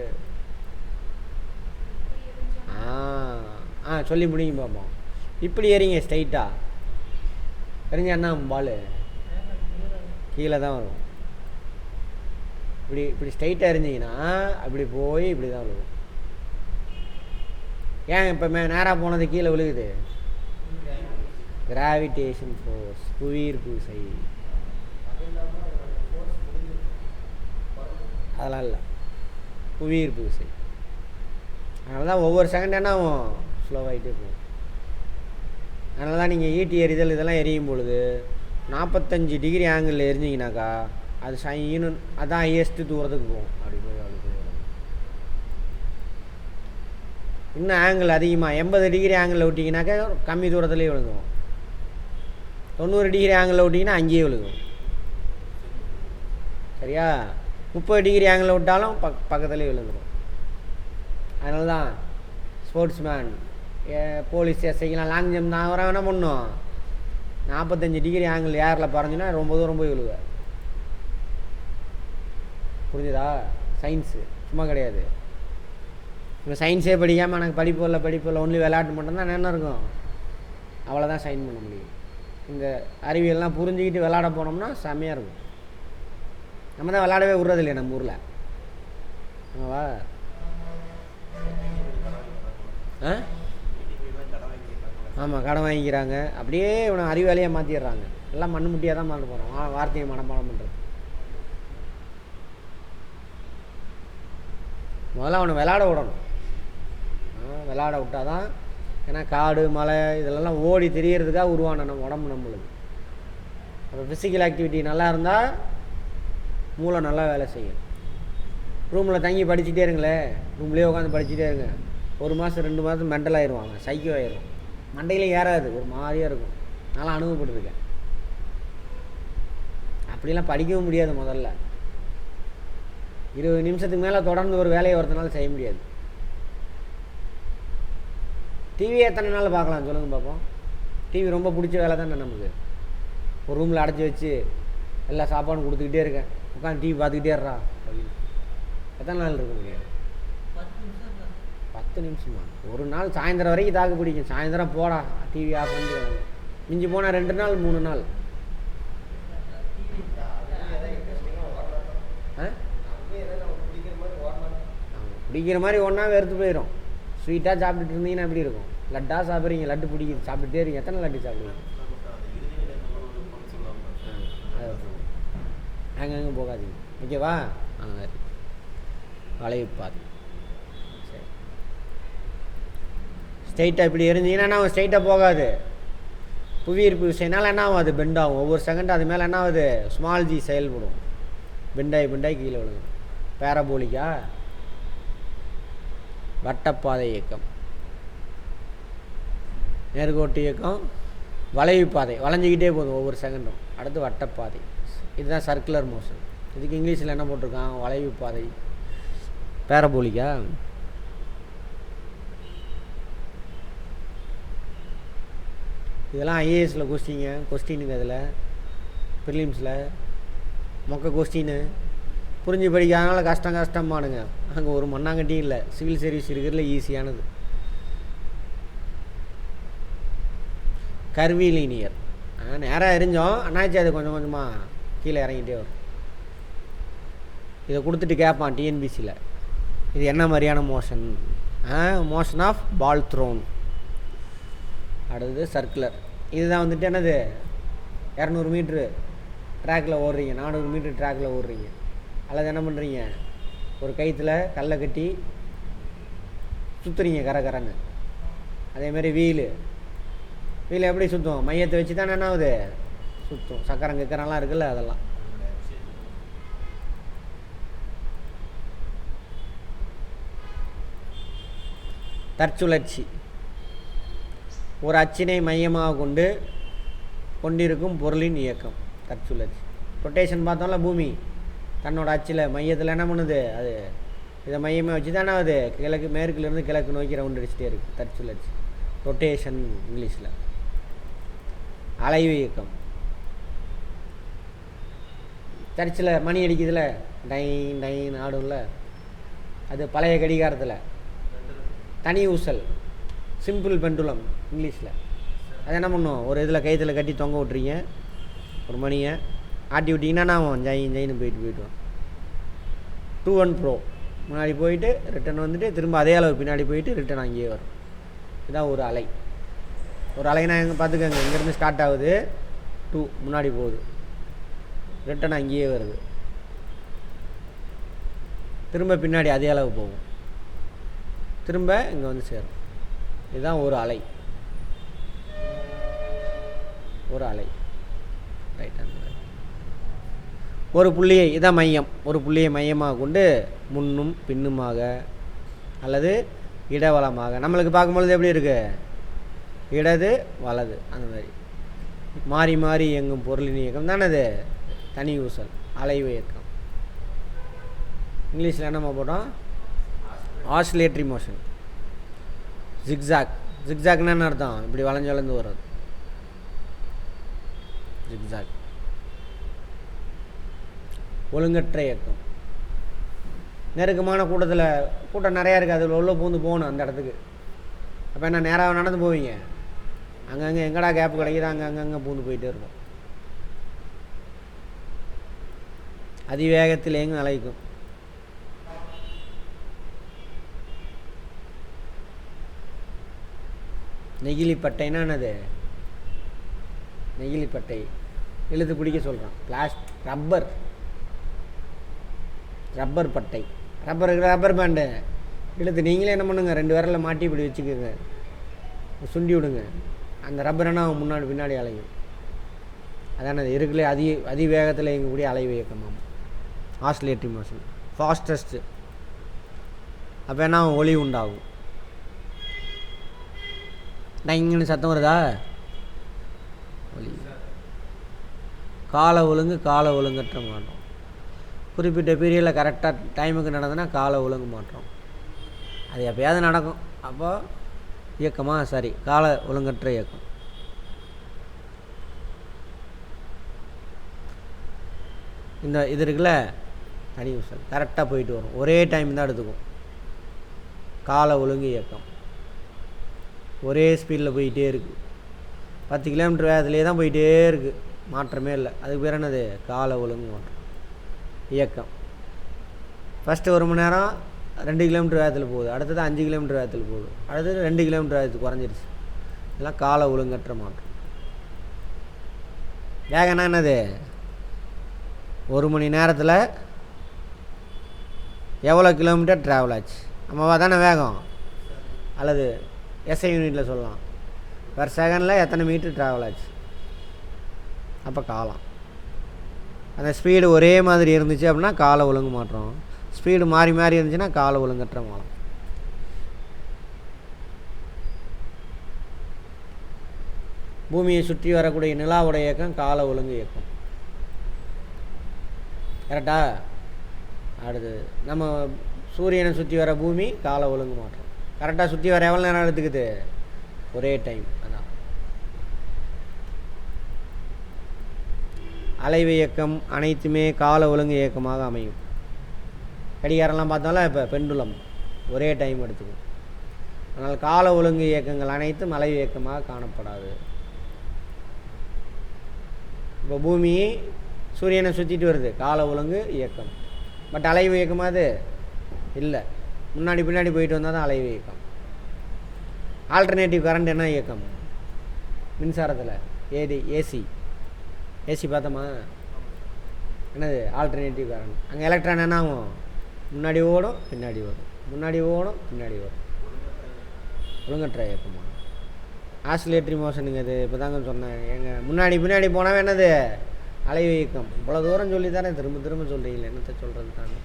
சொல்லி முடிங்க பார்ப்போம். இப்படி எறிங்க, ஸ்ட்ரைட்டாக எறிஞ்சா என்ன பால் கீழே தான் வரும். இப்படி ஸ்ட்ரைட்டாக எறிஞ்சிங்கன்னா அப்படி போய் இப்படி தான் விழுகும். ஏன் இப்போ நேராக போனது கீழே விழுகுது? கிராவிடேஷன் ஃபோர்ஸ், புவியீர்ப்பு விசை. அதெல்லாம் இல்லை, புவியீர்ப்பு விசை. அதனால தான் ஒவ்வொரு செகண்ட் என்ன ஆகும்? ஸ்லோவாகிட்டே போகும். அதனால தான் நீங்கள் ஈட்டி எறிதல் இதெல்லாம் எரியும் பொழுது 45 டிகிரி ஆங்கிளில் எரிஞ்சிங்கனாக்கா அது சைன்னு, அதான் ஹையஸ்ட்டு தூரத்துக்கு போகும். அப்படி போய் இன்னும் ஆங்கிள் அதிகமாக 80 டிகிரி ஆங்கிளில் விட்டிங்கனாக்கா கம்மி தூரத்துலேயே விழுகும். 90 டிகிரி ஆங்கிளில் விட்டிங்கன்னா அங்கேயே விழுகும். சரியா? 30 டிகிரி ஆங்கிளில் விட்டாலும் பக்கத்துலேயே விழுந்துடும். அதனால தான் ஸ்போர்ட்ஸ்மேன், போலீஸ், எஸ்ஐக்கெலாம் லாங் ஜம்ப் தான் வர என்ன பண்ணும்? 45 டிகிரி ஆங்கிள் ஏரில் பறஞ்சுன்னா ரொம்ப தூரம் போய் விழுவேன். புரிஞ்சுதா? சயின்ஸு சும்மா கிடையாது. இப்போ சயின்ஸே படிக்காமல் எனக்கு படிப்பு இல்லை ஒன்லி விளையாட்டு மட்டும்தான் என்ன இருக்கும், அவ்வளோதான் சைன் பண்ண முடியும். இந்த அறிவியல்லாம் புரிஞ்சுக்கிட்டு விளையாட போனோம்னா செம்மையாக இருக்கும். நம்ம தான் விளையாடவே விட்றது இல்லையா நம்ம ஊரில். ஆமாவா? ஆமாம், கடன் வாங்கிக்கிறாங்க. அப்படியே இவனை அறிவாளியாக மாற்றிடுறாங்க. எல்லாம் மண்ணு முட்டியாக தான் மாற்ற போகிறோம். வார்த்தையை மனப்பாடம் பண்ணுறது. முதல்ல அவனை விளையாட விடணும். விளையாட விட்டால் தான். ஏன்னா காடு மலை இதெல்லாம் ஓடி தெரியறதுக்காக உருவான நம்ம உடம்பு நம்மளுக்கு. அப்போ ஃபிசிக்கல் ஆக்டிவிட்டி நல்லா இருந்தால் மூளை நல்லா வேலை செய்யும். ரூமில் தங்கி படிச்சுட்டே இருங்களே, ரூம்லேயே உட்காந்து படிச்சுட்டே இருங்க. 1 மாதம் 2 மாதம் மெண்டல் ஆயிடுவாங்க, சைக்கோ ஆயிடும். மண்டையிலே ஏறாது, ஒரு மாதிரியாக இருக்கும். நல்லா அனுபவப்பட்டிருக்கேன். அப்படிலாம் படிக்கவும் முடியாது. முதல்ல 20 நிமிஷத்துக்கு மேலே தொடர்ந்து ஒரு வேலையை ஒருத்தனால செய்ய முடியாது. டிவி எத்தனை நாள் பார்க்கலாம் சொல்லுங்கள் பார்ப்போம். டிவி ரொம்ப பிடிச்ச வேலை தானே நமக்கு. ஒரு ரூமில் அடைச்சி வச்சு எல்லா சாப்பாடும் கொடுத்துக்கிட்டே இருக்கேன், உட்காந்து டிவி பார்த்துக்கிட்டே இருறா அப்படின்னு எத்தனை நாள் இருக்க முடியாது? 10 நிமிஷமா? ஒரு நாள் சாயந்தரம் வரைக்கும் தாக்கு பிடிக்கும். சாயந்தரம் போடா டிவி ஆஃப் பண்ணிட்டு, மிஞ்சி போனால் 2 நாள் 3 நாள். பிடிக்கிற மாதிரி ஒன்றா வெறுத்து போயிடும். ஸ்வீட்டாக சாப்பிட்டுட்டு இருந்தீங்கன்னா எப்படி இருக்கும்? லட்டாக சாப்பிட்றீங்க, லட்டு பிடிக்குது, சாப்பிட்டுட்டே இருக்கீங்க. எத்தனை லட்டு சாப்பிடுவீங்க? அங்கங்கே போகாதீங்க, ஓகேவா? வளைவு பாதை. சரி, ஸ்ட்ரைட்டாக இப்படி இருந்தீங்கன்னா ஸ்ட்ரைட்டாக போகாது. புவியீர்ப்பு விசைனால என்ன ஆகும்? அது பெண்ட் ஆகும். ஒவ்வொரு செகண்ட் அது மேலே என்ன ஆகுது? ஸ்மால் ஜி செயல்படும். பெண்டாகி கீழே விழுகும். பேரபோலிக்கா வட்டப்பாதை இயக்கம், நேர்கோட்டு இயக்கம், வளைவு பாதை வளைஞ்சிக்கிட்டே போதும் ஒவ்வொரு செகண்டும். அடுத்து வட்டப்பாதை, இதுதான் சர்க்குலர் மோஷன். இதுக்கு இங்கிலீஷில் என்ன போட்டிருக்கான்? வளைவு பாதை, பேரபோலிக்கா? இதெல்லாம் ஐஏஎஸில் கொஸ்டினுங்க. அதில் ப்ரிலிம்ஸில் மொக்க கொஸ்டின்னு புரிஞ்சு படிக்காதனால கஷ்டமானுங்க. அங்கே ஒரு மண்ணாங்கட்டியும் இல்லை. சிவில் சர்வீஸ் இருக்கிறதுல ஈஸியானது. கர்விலீனியர் நேராக எரிஞ்சோம், ஆனாச்சு அது கொஞ்சம் கொஞ்சமாக கீழே இறங்கிட்டே வரும். இதை கொடுத்துட்டு கேட்பான் டிஎன்பிசியில், இது என்ன மாதிரியான motion? Motion of ball thrown. அடுத்தது சர்க்குலர். இதுதான் வந்துட்டு என்னது, 200 மீட்ரு ட்ராக்கில் ஓடுறீங்க, 400 மீட்ரு ட்ராக்கில் ஓடுறீங்க. அல்லது என்ன பண்ணுறீங்க, ஒரு கயிற்றுல கல்லை கட்டி சுற்றுறீங்க கரன்னு. அதேமாதிரி வீல் எப்படி சுற்றும்? மையத்தை வச்சு தான் என்ன ஆகுது, சுற்றும். சக்கரம் கிக்கரெல்லாம் இருக்குல்ல, அதெல்லாம். தற்சுழற்சி ஒரு அச்சினை மையமாக கொண்டிருக்கும் பொருளின் இயக்கம் தற்சுழற்சி. ரொட்டேஷன் பார்த்தோம்ல, பூமி தன்னோட அச்சில் மையத்தில் என்ன பண்ணுது, அது இதை மையமாக வச்சு தானே அது மேற்குலேருந்து கிழக்கு நோக்கி ரவுண்ட் அடிச்சுட்டே இருக்குது. தற்சுழற்சி, ரொட்டேஷன் இங்கிலீஷில். அலைவு இயக்கம், சர்ச்சில் மணி அடிக்குதுல, டைன் டைன் ஆடும்ல, அது பழைய கடிகாரத்தில். தனி ஊசல், சிம்பிள் பெண்டுலம் இங்கிலீஷில். அது என்ன பண்ணும், ஒரு இதில் கயிற்றுல கட்டி தொங்க விட்றீங்க, ஒரு மணியை ஆட்டி விட்டிங்கன்னா நான் ஜெயின்னு போயிட்டுவான். 2-1 ப்ரோ, முன்னாடி போயிட்டு ரிட்டன் வந்துட்டு திரும்ப அதே அளவு பின்னாடி போயிட்டு ரிட்டன் அங்கேயே வரும். இதுதான் ஒரு அலை. ஒரு அலைனா எங்கே பார்த்துக்கோங்க, இங்கேருந்து ஸ்டார்ட் ஆகுது, 2 முன்னாடி போகுது, ரிட்டன் அங்கேயே வருது, திரும்ப பின்னாடி அதே அளவு போகும், திரும்ப இங்கே வந்து சேரும். இதுதான் ஒரு அலை. ஒரு அலை ரைட் ஹேண்ட். ஒரு புள்ளியை, இதான் மையம், ஒரு புள்ளியை மையமாக கொண்டு முன்னும் பின்னுமாக அல்லது இடவலமாக, நம்மளுக்கு பார்க்கும்பொழுது எப்படி இருக்குது, இடது வலது அந்த மாதிரி மாறி மாறி இயங்கும் பொருளின் இயக்கம் தானே அது தனி ஊசல், அலைவு இயக்கம். இங்கிலீஷில் என்னம்மா போட்டோம், ஆசிலேட்டரி மோஷன். ஜிக்ஸாக்னா என்ன அர்த்தம், இப்படி வளைஞ்சு வளைந்து வர்றது, ஜிக்ஸாக். ஒழுங்கற்ற இயக்கம், நெருக்கமான கூட்டம் நிறையா இருக்குது, அதில் உள்ள பூந்து போகணும் அந்த இடத்துக்கு. அப்போ என்ன, நேராக நடந்து போவீங்க, அங்கங்கே எங்கடா கேப் கிடைக்குது அங்கங்கே பூந்து போயிட்டே இருக்கும். அதிவேகத்தில் எங்கும் அலைக்கும். நெகிழிப்பட்டைன்னா என்னது, நெகிழிப்பட்டை இழுத்து பிடிக்க சொல்கிறான். ரப்பர் பட்டை, ரப்பர் பேண்டு இழுத்து நீங்களே என்ன பண்ணுங்க, 2 விரலில் மாட்டி இப்படி வச்சுக்கோங்க, சுண்டி விடுங்க, அந்த ரப்பரைனா முன்னாடி பின்னாடி அலையும். அதான இருக்குல்லே அதிவேகத்தில் இயங்கக்கூடிய அலைவு இயக்கமாகும் ஆசிலேட்டரி மோஷன். ஃபாஸ்டஸ்ட்டு, அப்போ என்ன ஒளி உண்டாகும். இங்கன்னு சத்தம் வருதா, ஒளி. கால ஒழுங்கற்ற மாற்றம், குறிப்பிட்ட பீரியடில் கரெக்டாக டைமுக்கு நடந்ததுன்னா கால ஒழுங்கு மாற்றம். அது எப்போயாவது நடக்கும், அப்போ இயக்கமாக சரி, கால ஒழுங்கற்ற இயக்கம். இது இருக்குல்ல தனி ஊசல், கரெக்டாக போயிட்டு வரும், ஒரே டைம் தான் எடுத்துக்கும். கால ஒழுங்கு இயக்கம் ஒரே ஸ்பீடில் போயிட்டே இருக்குது, 10 கிலோமீட்டர் வேகத்திலே தான் போயிட்டே இருக்குது, மாற்றமே இல்லை. அதுக்கு பேர் என்னது, கால ஒழுங்கு மாற்றம் இயக்கம். ஃபஸ்ட்டு 1 மணி நேரம் 2 கிலோமீட்டர் வேகத்தில் போகுது, அடுத்தது 5 கிலோமீட்டர் வேகத்தில் போகுது, அடுத்தது 2 கிலோமீட்டர் வேகத்துக்கு குறைஞ்சிருச்சு. இதெல்லாம் கால ஒழுங்கற்ற மாற்றம். வேகம்னா என்னது, 1 மணி நேரத்தில் எவ்வளோ கிலோமீட்டர் ட்ராவல் ஆச்சு, நம்ம தானே வேகம், அல்லது எஸ்ஐ யூனிட்டில் சொல்லலாம், பெர் செகண்டில் எத்தனை மீட்டர் ட்ராவல் ஆச்சு. அப்போ காலம், அந்த ஸ்பீடு ஒரே மாதிரி இருந்துச்சு அப்படின்னா கால ஒழுங்கு மாற்றம், ஸ்பீடு மாறி மாறி இருந்துச்சுன்னா கால ஒழுங்கற்ற மாற்றம். பூமியை சுற்றி வரக்கூடிய நிலாவுடைய இயக்கம் கால ஒழுங்கு இயக்கம். கரெக்டா? அடுத்து நம்ம சூரியனை சுற்றி வர பூமி கால ஒழுங்கு மாற்றம். கரெக்டாக சுற்றி வர எவ்வளோ நேரம் எடுத்துக்குது? ஒரே டைம். அதான் அலைவு இயக்கம் அனைத்துமே கால ஒழுங்கு இயக்கமாக அமையும். கடிகாரம்லாம் பார்த்தாலும் இப்போ பெண்டுலம் ஒரே டைம் எடுத்துக்கும். அதனால் கால ஒழுங்கு இயக்கங்கள் அனைத்தும் அலைவு இயக்கமாக காணப்படாது. இப்போ பூமி சூரியனை சுற்றிட்டு வருது, கால ஒழுங்கு இயக்கம். பட் அலைவு இயக்கமாக அது இல்லை, முன்னாடி பின்னாடி போயிட்டு வந்தால் தான் அலைவு இயக்கம். ஆல்டர்னேட்டிவ் கரண்ட் என்ன இயக்கம்? மின்சாரத்தில் ஏசி பார்த்தோமா? என்னது ஆல்டர்னேட்டிவ் கரண்ட். அங்கே எலக்ட்ரான் என்ன ஆகும்? முன்னாடி ஓடும் பின்னாடி வரும், முன்னாடி ஓடும் பின்னாடி வரும். ஒழுங்கற்ற இயக்கமா? ஆசிலேட்டரி மோஷனுங்க இது. இப்போ தாங்க சொன்னேன். எங்கள் முன்னாடி பின்னாடி போனாவே என்னது? அலைவு இயக்கம். இவ்வளோ தூரம் சொல்லி தானே திரும்ப திரும்ப சொல்கிறீங்களே, என்னத்தை சொல்கிறது? தான்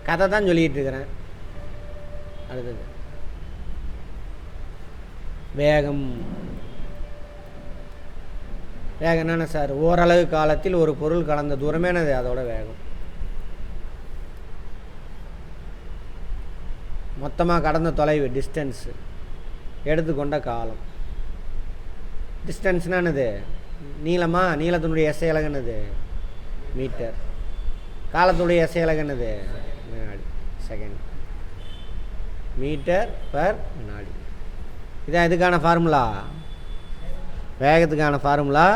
கதை தான் சொல்லிகிட்டு இருக்கிறேன். அடுத்தது வேகம். வேகம் என்னென்ன சார்? ஓரளவு காலத்தில் ஒரு பொருள் கலந்த தூரமே என்னது? அதோட வேகம். மொத்தமாக கடந்த தொலைவு டிஸ்டன்ஸு, எடுத்துக்கொண்ட காலம். டிஸ்டன்ஸ்னால் என்னது? நீளமா? நீளத்தினுடைய எஸ்ஐ அலகு என்னது? மீட்டர். காலத்துடைய எஸ்ஐ அலகு என்னது? வினாடி, செகண்ட். மீட்டர் பர் வினாடி. இதான் இதுக்கான ஃபார்முலா, வேகத்துக்கான ஃபார்முலா.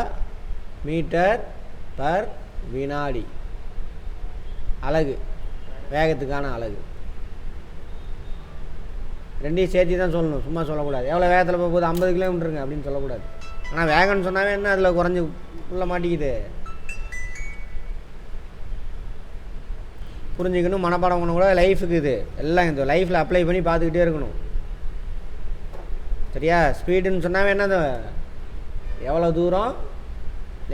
மீட்டர் பர் வினாடி அலகு, வேகத்துக்கான அலகு. ரெண்டையும் சேர்த்து தான் சொல்லணும், சும்மா சொல்லக்கூடாது. எவ்வளோ வேகத்தில் போகுது? 50 கிலோமீட்டருங்க அப்படின்னு சொல்லக்கூடாது. ஆனால் வேகம்னு சொன்னாவே என்ன அதில் குறைஞ்சி உள்ள மாட்டிக்குது. புரிஞ்சுக்கணும், மனப்பாடம் பண்ண கூட லைஃபுக்கு இது எல்லாம் இந்த லைஃப்பில் அப்ளை பண்ணி பார்த்துக்கிட்டே இருக்கணும். சரியா? ஸ்பீடுன்னு சொன்னாவே என்னது? எவ்வளோ தூரம்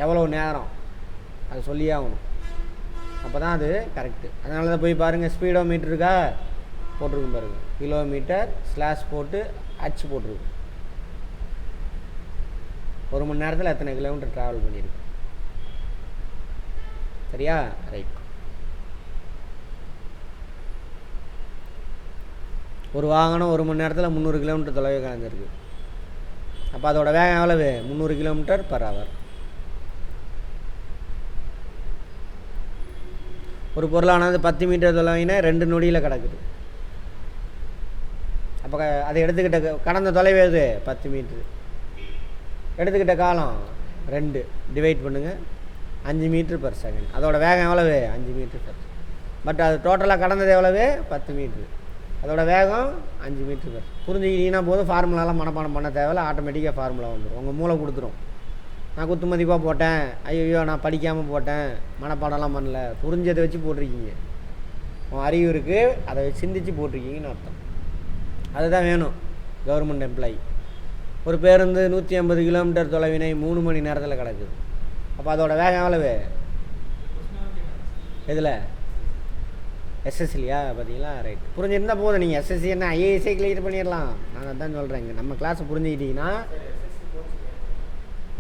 எவ்வளோ நேரம் அது சொல்லியே ஆகணும். அப்போ தான் அது கரெக்டு. அதனால தான் போய் பாருங்கள், ஸ்பீடோ மீட்டர் இருக்கா போட்டிருக்கும் பாருங்கள், கிலோமீட்டர் ஸ்லாஷ் போட்டு அச்சு போட்டிருக்கு. 1 மணி நேரத்தில் எத்தனை கிலோமீட்டர் ட்ராவல் பண்ணியிருக்கு. சரியா? ரைட். ஒரு வாகனம் 1 மணி நேரத்தில் 300 கிலோமீட்டர் தொலைவை கலந்துருக்கு. அப்போ அதோட வேகம் எவ்வளவு? 300 கிலோமீட்டர் பர் ஹவர். ஒரு பொருளானது 10 மீட்டர் தொலைவினா 2 நொடியில் கிடக்குது. அப்போ அதை எடுத்துக்கிட்ட கடந்த தொலைவு எது? 10 மீட்ரு. எடுத்துக்கிட்ட காலம் 2 டிவைட் பண்ணுங்கள், 5 மீட்ரு பர் செகண்ட். அதோட வேகம் எவ்வளவு? 5 மீட்ரு பர். பட் அது டோட்டலாக கடந்தது எவ்வளவு? 10 மீட்ரு. அதோட வேகம் 5 மீட்ரு பர். புரிஞ்சுக்கிட்டீங்கன்னா போதும், ஃபார்முலாலாம் மனப்பாடம் பண்ண தேவையில்ல, ஆட்டோமேட்டிக்காக ஃபார்முலா வந்துடும். உங்கள் மூளை கொடுத்துரும். நான் குத்து மதிப்பாக போட்டேன், ஐயோ நான் படிக்காமல் போட்டேன், மனப்பாடம்லாம் பண்ணல, புரிஞ்சதை வச்சு போட்டிருக்கீங்க. உன் அறிவு இருக்குது, அதை சிந்திச்சு போட்டிருக்கீங்கன்னு அர்த்தம். அதுதான் வேணும் கவர்மெண்ட் எம்ப்ளாயி. ஒரு பேருந்து 150 கிலோமீட்டர் தொலைவினை 3 மணி நேரத்தில் கிடக்குது. அப்போ அதோட வேகம் எவ்வளவு? எதில்? எஸ்எஸ்சிலையா? பார்த்தீங்களா? ரைட். புரிஞ்சிருந்தால் போதும். நீங்கள் எஸ்எஸ்சி என்ன ஐஏஎஸ்ஐ கிளியர் பண்ணிடலாம். நான் அதான் சொல்கிறேங்க. நம்ம கிளாஸை புரிஞ்சுக்கிட்டீங்கன்னா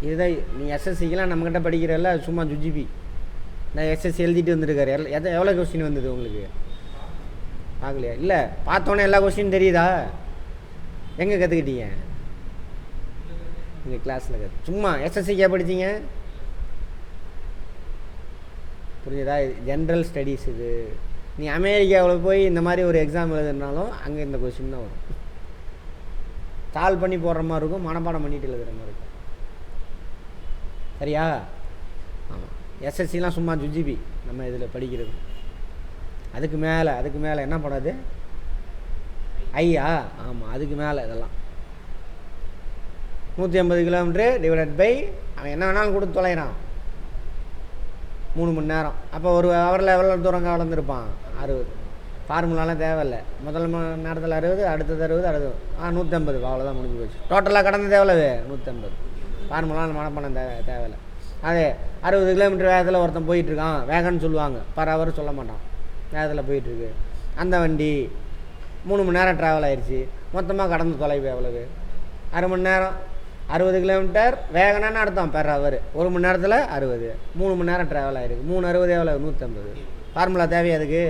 இதுதான். நீங்கள் எஸ்எஸ்சிக்கெலாம் நம்மக்கிட்ட படிக்கிறதில்ல, சும்மா ஜுஜிபி. நான் எஸ்எஸ்சி எழுதிட்டு வந்துருக்காரு. எவ்வளோ கொஸ்டின் வந்தது உங்களுக்கு? பார்க்கலையா? இல்லை, பார்த்தோன்னே எல்லா கொஸ்டின் தெரியுதா? எங்கே கற்றுக்கிட்டீங்க? எங்கள் கிளாஸில் சும்மா எஸ்எஸ்சிக்கே படிச்சிங்க. புரிஞ்சுதா? ஜென்ரல் ஸ்டடீஸ் இது. நீ அமெரிக்காவில் போய் இந்த மாதிரி ஒரு எக்ஸாம் எழுதுனாலும் அங்கே இந்த கொஸ்டின் தான் வரும். சால்வ் பண்ணி போடுற மாதிரி இருக்கும், மனப்பாடம் பண்ணிட்டு எழுதுகிற மாதிரி இருக்கும். சரியா? ஆமாம். எஸ்எஸ்சிலாம் சும்மா ஜுஜிபி நம்ம இதில் படிக்கிறது. அதுக்கு மேலே என்ன படாது? ஐயா, ஆமாம், அதுக்கு மேலே இதெல்லாம் 150 கிலோமீட்ரு டிவைடட் பை அவன் என்ன வேணாலும் கொடுத்து தொலைகிறான் 3 மணி நேரம். அப்போ ஒரு ஹவரில் எவ்வளோ தூரம் வளர்ந்துருப்பான்? 60. ஃபார்முலாலாம் தேவையில்லை. முதல் மணி நேரத்தில் 60, அடுத்தது 60, அடுத்தது 150. அவ்வளோதான், முடிஞ்சு போச்சு. டோட்டலாக கடந்தது எவ்வளவு? 150. ஃபார்முலாம் மனப்பாடம் தேவையில்லை. அதே 60 கிலோமீட்டர் வேகத்தில் ஒருத்தன் போயிட்டுருக்கான், வேகம்னு சொல்லுவாங்க, பர் ஹவர் சொல்ல மாட்டான், வேகத்தில் போயிட்டுருக்கு. அந்த வண்டி 3 மணி நேரம் ட்ராவல் ஆயிடுச்சு. மொத்தமாக கடந்த தொலைவு எவ்வளவு? 1/2 மணி நேரம். 60 கிலோமீட்டர் வேகனான்னு அர்த்தம் பெர் ஹவர். 1 மணி நேரத்தில் 60, 3 மணி நேரம் ட்ராவல் ஆகிருக்கு. 360 எவ்வளோ? 150. ஃபார்முலா தேவையா அதுக்கு?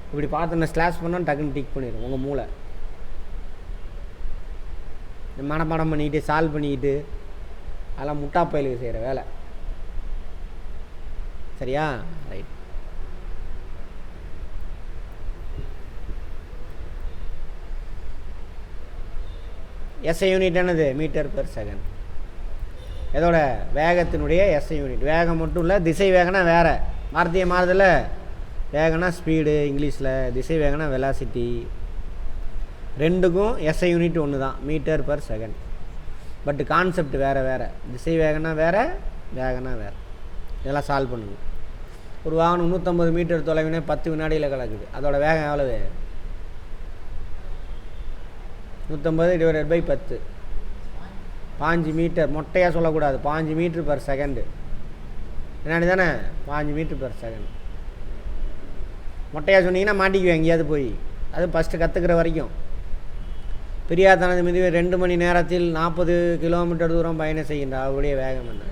இப்படி பார்த்தோன்னா ஸ்லாஷ் பண்ணால் டக்குன்னு டிக் பண்ணிடும் உங்கள் மூளை. மனப்பாடம் பண்ணிக்கிட்டு சால்வ் பண்ணிக்கிட்டு அதெல்லாம் முட்டா பயலுக்கு செய்கிற வேலை. சரியா? ரைட். எஸ்ஐ யூனிட் என்னது? Meter per second. இதோட வேகத்தினுடைய எஸ்ஐ யூனிட். வேகம் மட்டும் இல்லை, திசை வேகனா வேறு வார்த்தையை மாறுதில்ல. வேகனா ஸ்பீடு இங்கிலீஷில், திசை வேகனா வெலாசிட்டி. ரெண்டுக்கும் எஸ்ஐ யூனிட் ஒன்று தான், meter per second. But concept வேறு வேறு. திசை வேகனா வேறு, வேகனா வேறு. இதெல்லாம் சால்வ் பண்ணுங்க. ஒரு வாகனம் 150 மீட்டர் தொலைவினே 10 வினாடியில் கலக்குது. அதோட வேகம் எவ்வளவு? 150 / 10. 5 மீட்டர். மொட்டையாக சொல்லக்கூடாது. 5 மீட்டர் பெர் செகண்டு. வினாடி தானே? 5 மீட்டர் பெர் செகண்ட். மொட்டையாக சொன்னீங்கன்னா மாட்டிக்குவேன் எங்கேயாவது போய். அது ஃபஸ்ட்டு கற்றுக்கிற வரைக்கும். பெரியார் தனது மிதிவை 2 மணி நேரத்தில் 40 கிலோமீட்டர் தூரம் பயணம் செய்கின்றார். அவருடைய வேகம் என்ன?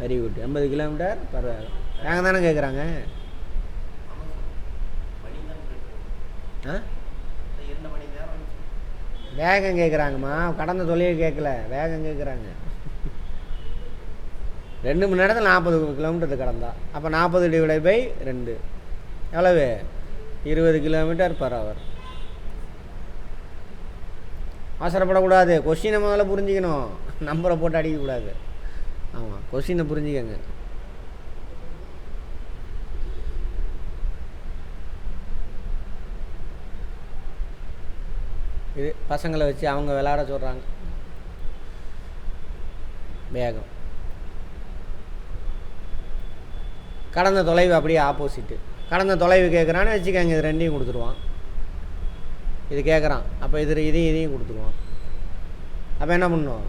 Very good. 80 கிலோமீட்டர் பெர் வேகம். வேகம் தானே கேட்குறாங்க. வேகம் கேட்குறாங்கம்மா, கடந்த தொழில் கேட்கல, வேகம் கேட்குறாங்க. 2 மணி நேரத்தில் 40 கிலோமீட்டர் கடந்தா. அப்போ 40 / 2 எவ்வளவு? 20 கிலோமீட்டர் பெர் ஹவர். அவசரப்படக்கூடாது. கொஸ்டினை முதல்ல புரிஞ்சிக்கணும், நம்பரை போட்டு அடிக்கக்கூடாது. ஆமாம், கொஸ்டினை புரிஞ்சுக்கங்க. இது பசங்களை வச்சு அவங்க விளையாட சொல்கிறாங்க. வேகம். கடந்த தொலைவு அப்படியே ஆப்போசிட்டு. கடந்த தொலைவு கேட்குறான்னு வச்சுக்கோங்க, இது ரெண்டையும் கொடுத்துருவான். இது கேட்குறான், அப்போ இதையும் கொடுத்துருவான். அப்போ என்ன பண்ணுவோம்?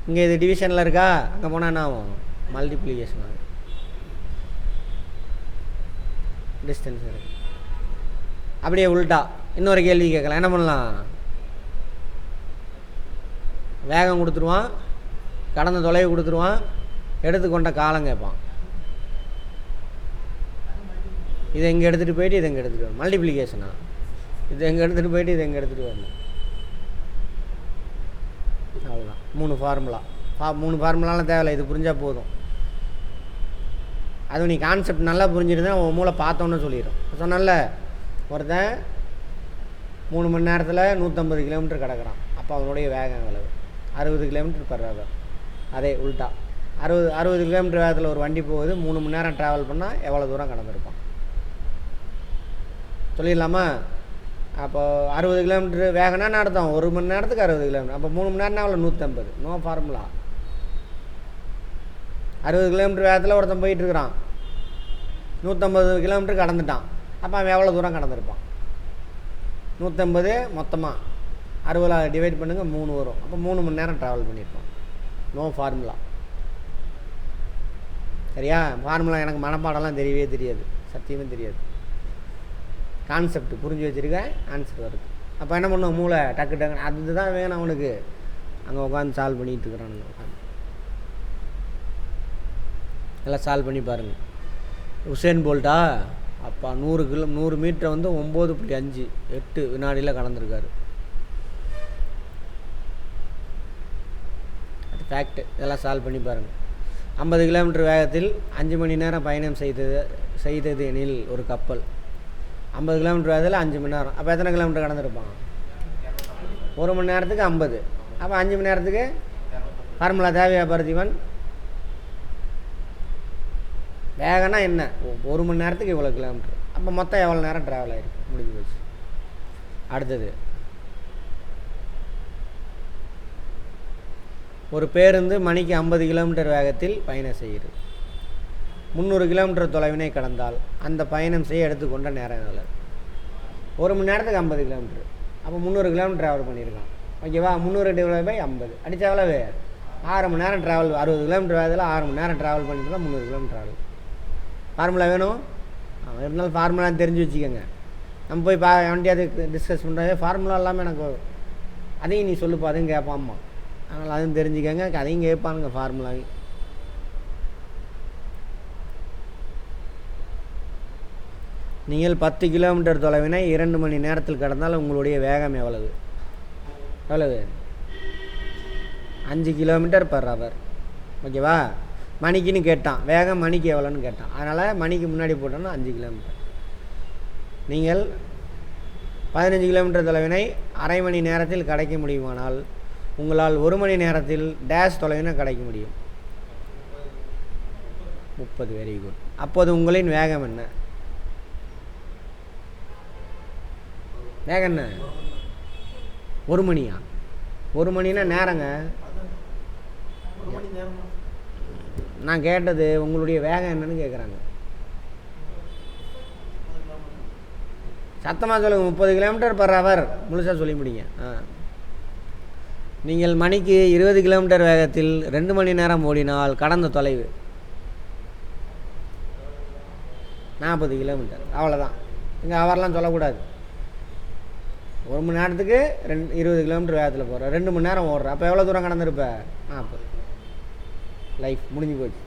இங்கே இது டிவிஷனில் இருக்கா, அங்கே போனால் என்ன ஆகும்? மல்டிப்ளிகேஷன் ஆகும். டிஸ்டன்ஸ் இருக்கு. அப்படியே உள்டா இன்னொரு கேள்வி கேட்கலாம். என்ன பண்ணலாம்? வேகம் கொடுத்துருவான், கடந்த தொலைவு கொடுத்துருவான், எடுத்துக்கொண்ட காலம் கேட்பான். இதை இங்கே எடுத்துகிட்டு போயிட்டு இதை இங்கே எடுத்துகிட்டு வரணும். மல்டிப்ளிகேஷனா? இதை எங்கே எடுத்துகிட்டு போயிட்டு இதை எங்கே எடுத்துகிட்டு வரணும். அவ்வளோதான். 3 ஃபார்முலா. 3 ஃபார்முலாலாம் தேவையில்லை, இது புரிஞ்சால் போதும். அதுவும் நீ கான்செப்ட் நல்லா புரிஞ்சுருந்தா உன் மூளை பார்த்தோன்னு சொல்லிடும். சொன்னால ஒருத்தன் 3 மணி நேரத்தில் 150 கிலோமீட்டர் கிடக்கிறான். அப்போ அவனுடைய வேகம் எவ்வளவு? 60 கிலோமீட்டர் பெர் ஹவர். அதே உள்டா 60 கிலோமீட்டர் வேகத்தில் ஒரு வண்டி போகுது. 3 மணி நேரம் ட்ராவல் பண்ணால் எவ்வளோ தூரம் கடந்திருப்பான் சொல்லிடலாமா? அப்போ 60 கிலோமீட்டர் வேகம்னா அர்த்தம் 1 மணி நேரத்துக்கு 60 கிலோமீட்டர். அப்போ 3 மணி நேரம்னா அவ்வளோ 150. No formula. 60 கிலோமீட்டர் வேகத்தில் ஒருத்தன் போயிட்டுருக்கிறான், 150 கிலோமீட்டர் கடந்துட்டான். அப்போ அவன் எவ்வளோ தூரம் கடந்திருப்பான்? 150 மொத்தமாக 60 டிவைட் பண்ணுங்க 3 வரும். அப்போ 3 மணி நேரம் ட்ராவல் பண்ணியிருப்பான். No formula. சரியா? ஃபார்முலா எனக்கு மனப்பாடம்லாம் தெரியவே தெரியாது, சத்தியமே தெரியாது. கான்செப்ட் புரிஞ்சு வச்சுருக்கேன், ஆன்சர் வருது. அப்போ என்ன பண்ணுவோம்? மூளை டக்கு டக்குன்னு அதுதான் வேணும் அவனுக்கு. அங்கே உட்காந்து சால்வ் பண்ணிகிட்டு இருக்கிறானுங்க. உட்காந்து எல்லாம் சால்வ் பண்ணி பாருங்கள். உசேன் போல்ட்டா அப்பா 100 மீட்டரை வந்து 9.58 வினாடியில் கடந்திருக்காரு. அது ஃபேக்ட். இதெல்லாம் சால்வ் பண்ணி பாருங்கள். 50 கிலோமீட்டர் வேகத்தில் 5 மணி நேரம் பயணம் செய்தது எனில் ஒரு கப்பல் 50 கிலோமீட்டர் வேகத்தில் 5 மணி நேரம். அப்போ எத்தனை கிலோமீட்டர் கடந்திருப்பான்? 1 மணி நேரத்துக்கு 50. அப்போ 5 மணி நேரத்துக்கு ஃபார்முலா தேவையா பரதிவன்? வேகம்னா என்ன? 1 மணி நேரத்துக்கு இவ்வளோ கிலோமீட்டர். அப்போ மொத்தம் எவ்வளோ நேரம் ட்ராவல் ஆகிருக்கு? முடிஞ்சு போச்சு. அடுத்தது, ஒரு பேருந்து மணிக்கு 50 கிலோமீட்டர் வேகத்தில் பயணம் செய்கிறது. 300 கிலோமீட்டர் தொலைவினை கடந்தால் அந்த பயணம் செய்ய எடுத்துக்கொண்ட நேரம் எவ்வளோ? 1 மணி நேரத்துக்கு 50 கிலோமீட்டர். அப்போ 300 கிலோமீட்டர் ட்ராவல் பண்ணியிருக்கான். ஓகேவா? 300 / 50 அடித்தா எவ்வளவு? 6 மணி நேரம் ட்ராவல். 60 கிலோமீட்டர் வேகத்தில் 6 மணி நேரம் ட்ராவல் பண்ணிட்டு தான் 300 கிலோமீட்டர் ட்ராவல். ஃபார்முலா வேணும்? இருந்தாலும் ஃபார்முலா தெரிஞ்சு வச்சுக்கோங்க. நம்ம போய் வண்டியாவது டிஸ்கஸ் பண்ணுறது ஃபார்முலா எல்லாமே எனக்கு அதையும் நீ சொல்லுப்பா அதையும் கேட்பாம்மா. அதனால் அதுவும் தெரிஞ்சுக்கங்க, அதையும் கேட்பானுங்க ஃபார்முலாவையும். நீங்கள் 10 கிலோமீட்டர் தொலைவினை 2 மணி நேரத்தில் கடந்தால் உங்களுடைய வேகம் எவ்வளவு? 5 km/h. ஓகேவா? மணிக்குன்னு கேட்டான், வேகம் மணிக்கு எவ்வளோன்னு கேட்டான். அதனால் மணிக்கு முன்னாடி போட்டோன்னா 5 கிலோமீட்டர். நீங்கள் 15 கிலோமீட்டர் தொலைவினை அரை மணி நேரத்தில் கிடைக்க முடியுமானால் உங்களால் 1 மணி நேரத்தில் டேஷ் தொலைவினை கிடைக்க முடியும். 30. Very good. அப்போது உங்களின் வேகம் என்ன? வேகம் என்ன? 1 மணியா? 1 மணினா நேரங்க. நான் கேட்டது உங்களுடைய வேகம் என்னன்னு கேட்குறாங்க. சத்தமாக சொல்லுங்கள். 30 km/h முழுசாக சொல்லி முடிங்க. நீங்கள் மணிக்கு 20 கிலோமீட்டர் வேகத்தில் 2 மணி நேரம் ஓடினால் கடந்த தொலைவு 40 கிலோமீட்டர். அவ்வளோதான். இங்கே அவர்லாம் சொல்லக்கூடாது. 1 மணி நேரத்துக்கு 20 கிலோமீட்டர் வேகத்தில் போகிற, 2 மணி நேரம் ஓடுற, அப்போ எவ்வளோ தூரம் கடந்திருப்ப? 40. லைஃப் முடிஞ்சு போச்சு.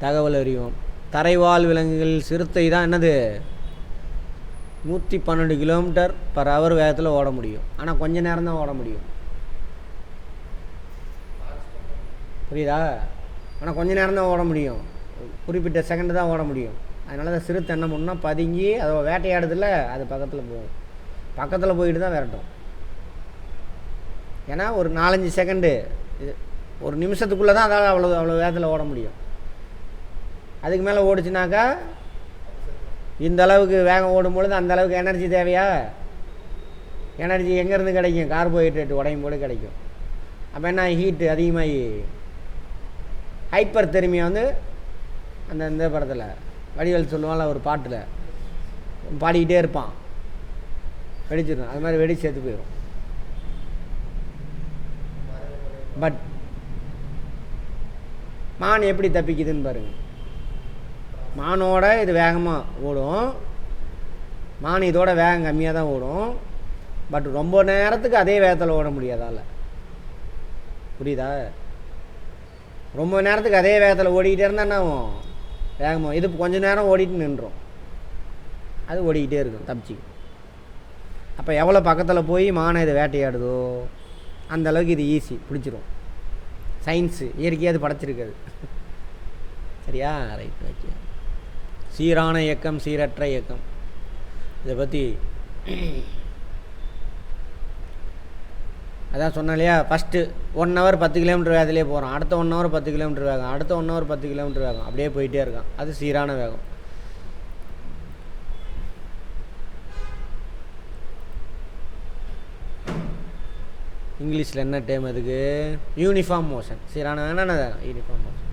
தகவல் அறிவோம். தரைவாழ் விலங்குகள் சிறுத்தை தான் என்னது 112 km/h வேகத்தில் ஓட முடியும். ஆனால் கொஞ்ச நேரம் தான் ஓட முடியும். புரியுதா? ஆனால் கொஞ்ச நேரம் தான் ஓட முடியும், குறிப்பிட்ட செகண்டு தான் ஓட முடியும். அதனால தான் சிறுத்தை என்ன பண்ணால் பதுங்கி அதை வேட்டையாடுதில்ல, அது பக்கத்தில் போகும். பக்கத்தில் போயிட்டு தான் விரட்டும். ஏன்னா ஒரு 4-5 செகண்டு, ஒரு நிமிஷத்துக்குள்ளே தான் அதால் அவ்வளோ வேகத்தில் ஓட முடியும். அதுக்கு மேலே ஓடிச்சுனாக்கா இந்த அளவுக்கு வேகம் ஓடும்பொழுது அந்த அளவுக்கு எனர்ஜி தேவையா? எனர்ஜி எங்கேருந்து கிடைக்கும்? கார்போஹைட்ரேட் உடையும் போது கிடைக்கும். அப்போ என்ன, ஹீட்டு அதிகமாகி ஹைப்பர் தெர்மியா வந்து இந்த படத்தில் வடிவேல் சொல்லுவான்ல, ஒரு பாட்டில் பாடிக்கிட்டே இருப்பான், வெடிச்சிடும். அது மாதிரி வெடிச்சு சேர்த்து போயிடும். பட் மான் எப்படி தப்பிக்குதுன்னு பாருங்கள். மானோட இது வேகமாக ஓடும், மான் இதோட வேகம் கம்மியாக தான் ஓடும். பட் ரொம்ப நேரத்துக்கு அதே வேகத்தில் ஓட முடியாதால. புரியுதா? ரொம்ப நேரத்துக்கு அதே வேகத்தில் ஓடிக்கிட்டே இருந்தால் என்ன ஆகும்? வேகமாக. இது கொஞ்சம் நேரம் ஓடிட்டு நின்றோம், அது ஓடிக்கிட்டே இருக்கும், தப்பிச்சு. அப்போ எவ்வளோ பக்கத்தில் போய் மானை இது வேட்டையாடுதோ அந்த அளவுக்கு இது ஈஸி, பிடிச்சிரும். சயின்ஸு இயற்கையாக அது படைச்சிருக்காது. சரியா? ரைட். ஓகே. சீரான இயக்கம், சீரற்ற இயக்கம், இதை பற்றி அதான் சொன்னேன் இல்லையா? ஃபஸ்ட்டு 1 hour 10 km வேகத்திலே போகிறான், அடுத்த 1 hour 10 km வேகம், அடுத்த 1 hour 10 km வேகம், அப்படியே போயிட்டே இருக்கான். அது சீரான வேகம். இங்கிலீஷில் என்ன டேம் அதுக்கு? Uniform motion. சீரான என்னென்ன யூனிஃபார்ம் மோஷன்.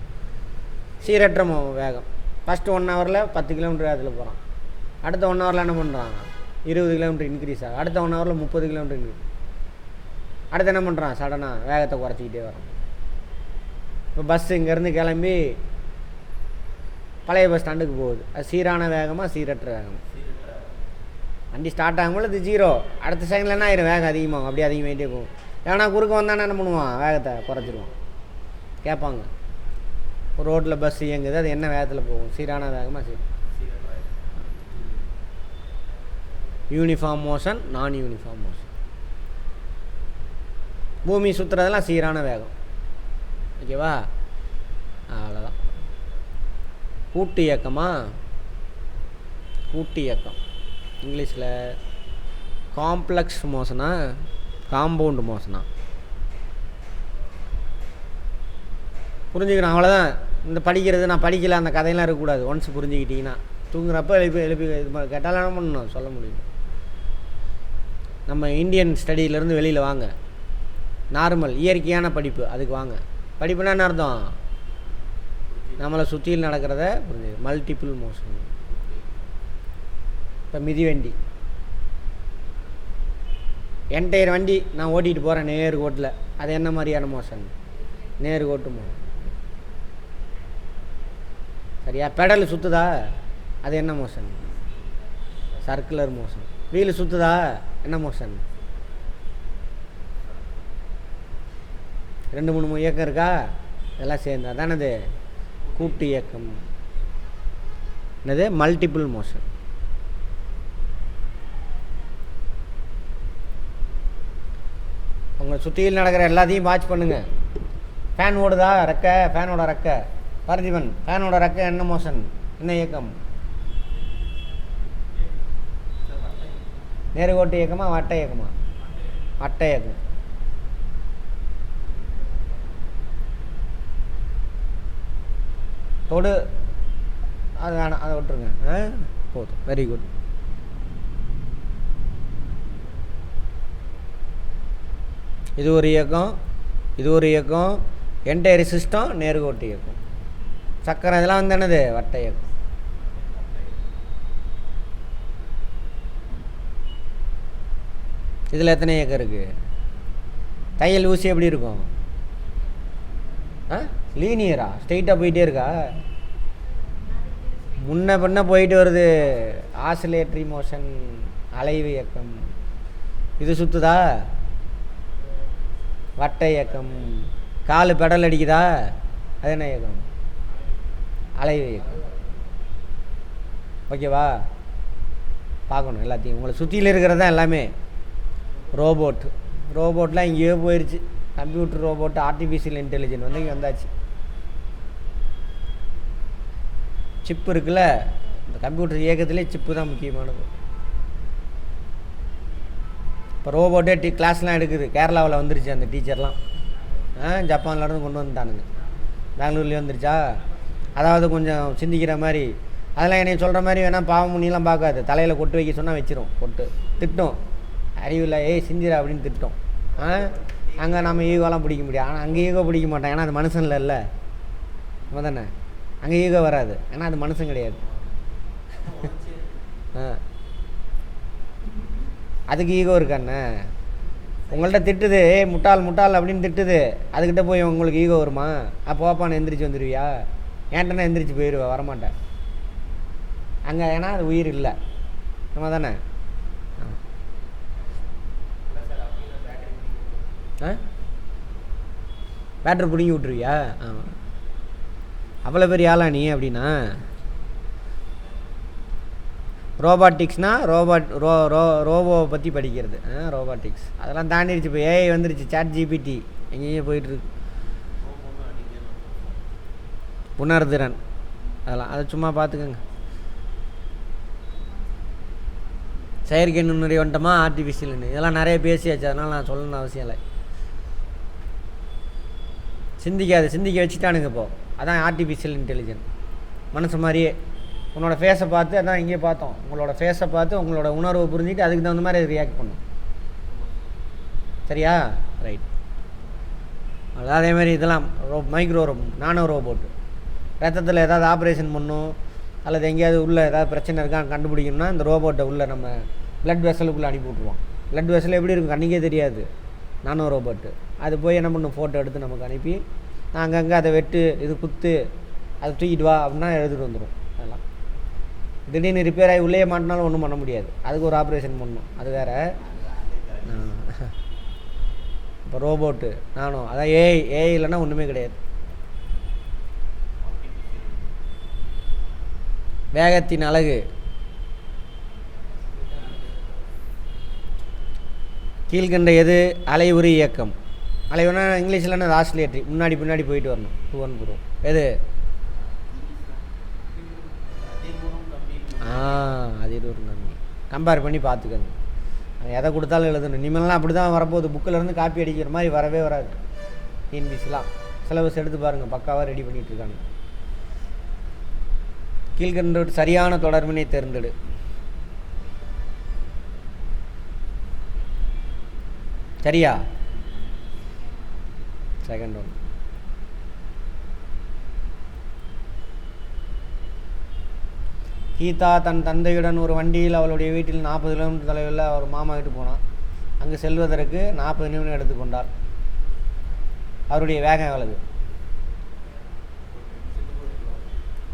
சீரற்ற வேகம். ஃபஸ்ட்டு 1 hourல 10 km வேகத்தில் போகிறான், அடுத்த 1 hourல என்ன பண்ணுறான்? 20 km இன்க்ரீஸ் ஆகும், அடுத்த 1 hourல 30 km இன்க்ரீஸ். அடுத்து என்ன பண்ணுறான்? சடனாக வேகத்தை குறைச்சிக்கிட்டே வரான். இப்போ பஸ்ஸு இங்கேருந்து கிளம்பி பழைய பஸ் ஸ்டாண்டுக்கு போகுது. அது சீரான வேகமாக சீரற்ற வேகமாக? வண்டி ஸ்டார்ட் ஆகும்போது இது 0, அடுத்த செகண்டில் என்ன ஆயிரும்? வேகம் அதிகமாகும், அப்படியே அதிகமாகிட்டே போகும். ஏன்னா குறுக்க வந்தானே என்ன பண்ணுவான்? வேகத்தை குறைச்சிருவான். கேட்பாங்க, ஒரு ரோட்டில் பஸ் இயங்குது, அது என்ன வேகத்தில் போகும்? சீரான வேகமாக யூனிஃபார்ம் மோஷன், நான் யூனிஃபார்ம் மோஷன். பூமி சுற்றுறதெல்லாம் சீரான வேகம். ஓகேவா? அவ்வளோதான். கூட்டு இயக்கமா? கூட்டு இயக்கம் இங்கிலீஷில் காம்ப்ளெக்ஸ் மோஷனா, காம்பவுண்டு மோஷனா? புரிஞ்சுக்கிறேன். அவ்வளோதான். இந்த படிக்கிறது நான் படிக்கல அந்த கதையெல்லாம் இருக்கக்கூடாது. ஒன்ஸ் புரிஞ்சுக்கிட்டிங்கன்னா தூங்குறப்ப எழுப்பி இது கேட்டாலும் என்ன பண்ணணும்? சொல்ல முடியும். நம்ம இந்தியன் ஸ்டடியிலேருந்து வெளியில் வாங்க. நார்மல் இயற்கையான படிப்பு, அதுக்கு வாங்க. படிப்புனா என்ன அர்த்தம்? நம்மளை சுற்றியில் நடக்கிறத புரிஞ்சு. Multiple motion. இப்போ மிதிவண்டி, என்டையர் வண்டி நான் ஓட்டிகிட்டு போகிறேன் நேர் கோட்டில், அது என்ன மாதிரியான மோஷன்? நேர் கோட்டு மோஷன். சரியா? பெடல் சுற்றுதா, அது என்ன மோஷன்? Circular motion. வீல் சுற்றுதா, என்ன மோஷன்? 2-3 இயக்கம் இருக்கா, இதெல்லாம் சேர்ந்து அதானது கூட்டு இயக்கம். என்னது? Multiple motion. உங்களை சுற்றியில் நடக்கிற எல்லாத்தையும் வாட்ச் பண்ணுங்கள். ஃபேன் ஓடுதா, ரெக்கை, ஃபேனோட ரெக்கை. பார்த்திபன், ஃபேனோட ரெக்கை என்ன மோஷன், என்ன இயக்கம்? நேர்கோட்டு இயக்கமா, வட்ட இயக்கமா? வட்ட இயக்கம். தொடு, அது வேணாம், அதை விட்டுருங்க. போதும், வெரி குட். இது ஒரு இயக்கம், இது ஒரு இயக்கம். என்டையர் சிஸ்டம் நேர்கோட்டு இயக்கம். சக்கரம் இதெல்லாம் வந்து என்னது? வட்ட இயக்கம். இதில் எத்தனை இயக்கம் இருக்குது? தையல் ஊசி எப்படி இருக்கும்? லீனியரா, ஸ்ட்ரெயிட்டாக போயிட்டே இருக்கா? முன்ன பின்ன போயிட்டு வருது. ஆசிலேட்டரி மோஷன், அலைவு இயக்கம். இது சுற்றுதா, வட்ட இயக்கம். கால் பெடல் அடிக்குதா, அது என்ன இயக்கம்? அலைவு இயக்கம். ஓகேவா? பார்க்கணும் எல்லாத்தையும். உங்களை சுற்றியில் இருக்கிறது தான் எல்லாமே. ரோபோட், ரோபோட்லாம் இங்கேயோ போயிடுச்சு. கம்ப்யூட்டர் ரோபோட், ஆர்டிஃபிஷியல் இன்டெலிஜென்ஸ் வந்து இங்கே வந்தாச்சு. சிப்பு இருக்குல்ல, இந்த கம்ப்யூட்டர் இயக்கத்திலே சிப்பு தான் முக்கியமானது. இப்போ ரோபோட்டே கிளாஸ்லாம் எடுக்குது. கேரளாவில் வந்துருச்சு அந்த டீச்சர்லாம். ஜப்பான்லேருந்து கொண்டு வந்துட்டானுங்க. பெங்களூர்லேயே வந்துருச்சா? அதாவது கொஞ்சம் சிந்திக்கிற மாதிரி. அதெல்லாம் என்னை சொல்கிற மாதிரி வேணால் பாவம் முனிலாம் பார்க்காது. தலையில் கொட்டு வைக்க சொன்னால் வச்சிரும். கொட்டு திட்டம், அறிவில் ஏய் சிந்திரா அப்படின்னு திட்டம். அங்கே நம்ம ஈகோலாம் பிடிக்க முடியாது. ஆனால் அங்கே ஈகோ பிடிக்க மாட்டான். ஏன்னா அது மனுஷனில் இல்லை, நம்ம தானே. அங்கே ஈகோ வராது, ஏன்னா அது மனுஷன் கிடையாது. அதுக்கு ஈகோ இருக்காண்ணே. உங்கள்கிட்ட திட்டுது, முட்டாள் முட்டாள் அப்படின்னு திட்டுது. அதுக்கிட்ட போய் உங்களுக்கு ஈகோ வருமா? அப்போப்பான்னு எந்திரிச்சு வந்துடுவியா? ஏன்ட்டனா எந்திரிச்சு போயிடுவா, வரமாட்டேன் அங்கே. ஏன்னா அது உயிர் இல்லை, நம்ம தானே. பேட்டரி பிடிங்கி விட்ருவியா? ஆமாம், அவ்வளோ பெரிய ஆளா நீ அப்படின்னா? ரோபாட்டிக்ஸ்னால் ரோபோவை பற்றி படிக்கிறது. ரோபாட்டிக்ஸ் அதெல்லாம் தாண்டிடுச்சு. இப்போ ஏஐ வந்துருச்சு, சாட் ஜிபிடி எங்கேயும் போயிட்டுருக்கு. உணர்திறன் அதெல்லாம், அதை சும்மா பார்த்துக்கோங்க. செயற்கை நுண்ணுரை வந்துட்டோமா, ஆர்டிஃபிஷியல்னு இதெல்லாம் நிறைய பேசியாச்சு. அதனால் நான் சொல்லணும்னு அவசியம் இல்லை. சிந்திக்காது, சிந்திக்க வச்சுட்டானுங்க இப்போது. அதான் ஆர்டிஃபிஷியல் இன்டெலிஜென்ஸ். மனசு மாதிரியே உன்னோட ஃபேஸை பார்த்து, அதான் இங்கே பார்த்தோம், உங்களோட ஃபேஸை பார்த்து உங்களோட உணர்வை புரிஞ்சுட்டு அதுக்கு தகுந்த மாதிரி அது ரியாக்ட் பண்ணும். சரியா? ரைட். அதான் அதே மாதிரி இதெல்லாம் மைக்ரோ நானோ ரோபோட்டு. ரத்தத்தில் ஏதாவது ஆப்ரேஷன் பண்ணும், அல்லது எங்கேயாவது உள்ளே ஏதாவது பிரச்சனை இருக்கான்னு கண்டுபிடிக்கணும்னா இந்த ரோபோட்டை உள்ளே நம்ம பிளட் வெசலுக்குள்ளே அனுப்பி விட்ருவோம். பிளட் வெசல் எப்படி இருக்கும் கண்ணிக்கே தெரியாது, நானோ ரோபோட்டு. அது போய் என்ன பண்ணும், ஃபோட்டோ எடுத்து நமக்கு அனுப்பி அங்கங்கே அதை வெட்டு, இது குத்து, அதை தூக்கிட்டு வா அப்படின்னா எடுத்துகிட்டு வந்துடும். அதெல்லாம் திடீர்னு ரிப்பேர் ஆகி உள்ளே மாட்டினாலும் ஒன்றும் பண்ண முடியாது, அதுக்கு ஒரு ஆப்ரேஷன் பண்ணணும், அது வேறு. இப்போ ரோபோட்டு நானோ, அதான் ஏஐ இல்லைன்னா ஒன்றுமே கிடையாது. வேகத்தின் அழகு கீழ்கண்ட எது அலைவுரி இயக்கம்? அலைவுனா இங்கிலீஷில் என்ன, ஆசிலேட்டரி, முன்னாடி பின்னாடி போயிட்டு வரணும், டூவன் புறம். எது? அதிர்வரும் கம்மி. கம்பேர் பண்ணி பார்த்துக்கோங்க. எதை கொடுத்தாலும் எழுதணும். இனிமேலாம் அப்படி தான் வரப்போகுது. புக்கிலேருந்து காப்பி அடிக்கிற மாதிரி வரவே வராது. டிஎன்பிசிலாம் சிலபஸ் எடுத்து பாருங்கள், பக்காவாக ரெடி பண்ணிகிட்ருக்காங்க. கீழ்கண்ட சரியான தொடர்பினை தேர்ந்தெடு. சரியா? Second one. கீதா தன் தந்தையுடன் ஒரு வண்டியில் அவளுடைய வீட்டில் 40 கிலோமீட்டர் தொலைவில் அவர் மாமா வீட்டு போனான். அங்கு செல்வதற்கு 40 நிமிடம் எடுத்துக்கொண்டார். அவருடைய வேகம் எவ்வளவு?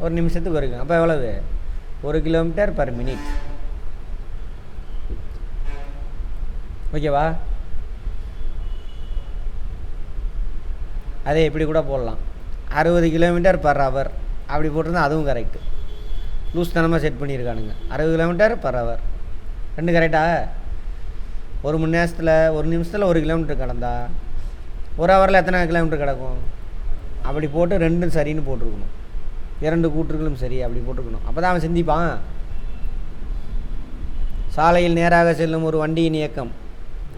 1 நிமிஷத்துக்கு வருங்க. அப்போ எவ்வளவு? 1 கிலோமீட்டர் பர் மினிட். ஓகேவா? அதே இப்படி கூட போடலாம், 60 km/h அப்படி போட்டிருந்தா அதுவும் கரெக்டு. லூஸ் தனமாக செட் பண்ணியிருக்கானுங்க. 60 km/h, ரெண்டு கரெக்டா? ஒரு மணி நேரத்தில், ஒரு நிமிஷத்தில் 1 கிலோமீட்டர் கடந்தா 1 ஹவரில் எத்தனை கிலோமீட்டர் கிடக்கும்? அப்படி போட்டு ரெண்டும் சரின்னு போட்டிருக்கணும், 2 கூற்றுகளும் சரி அப்படி போட்டிருக்கணும். அப்போ தான் அவன் சிந்திப்பான். சாலையில் நேராக செல்லும் ஒரு வண்டியின் இயக்கம்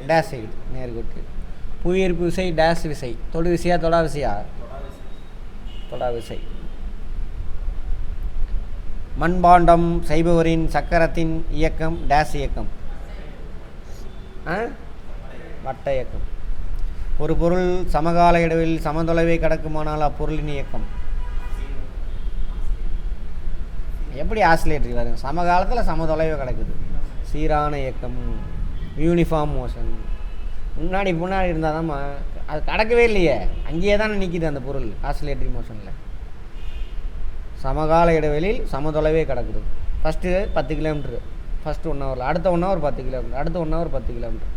டேஷ் சைடு நேர்கோட்டு. புவியீர்ப்பு விசை டேஷ் விசை, தொடு விசையா தொடா விசையா? தொடா விசை. மண்பாண்டம் செய்பவரின் சக்கரத்தின் இயக்கம் டேஷ் இயக்கம், வட்ட இயக்கம். ஒரு பொருள் சமகால இடைவெளியில் சமதொலைவை கடக்குமானால் அப்பொருளின் இயக்கம் எப்படி? ஆசிலேட்டரி வருங்க, சமகாலத்தில் சமதொலைவை கிடக்குது, சீரான இயக்கம், யூனிஃபார்ம் மோஷன். முன்னாடி இருந்தால் தான் அது கடக்கவே இல்லையே, அங்கேயே தானே நிற்கிது அந்த பொருள் ஆசிலேட்டரி மோஷனில். சமகால இடைவெளியில் சமதொலைவே கிடக்குது. ஃபஸ்ட்டு 10 கிலோமீட்ரு ஃபஸ்ட்டு 1 ஹவரில், அடுத்த 1 ஹவர் 10 கிலோமீட்டர், அடுத்த 1 ஹவர் 10 கிலோமீட்டர்.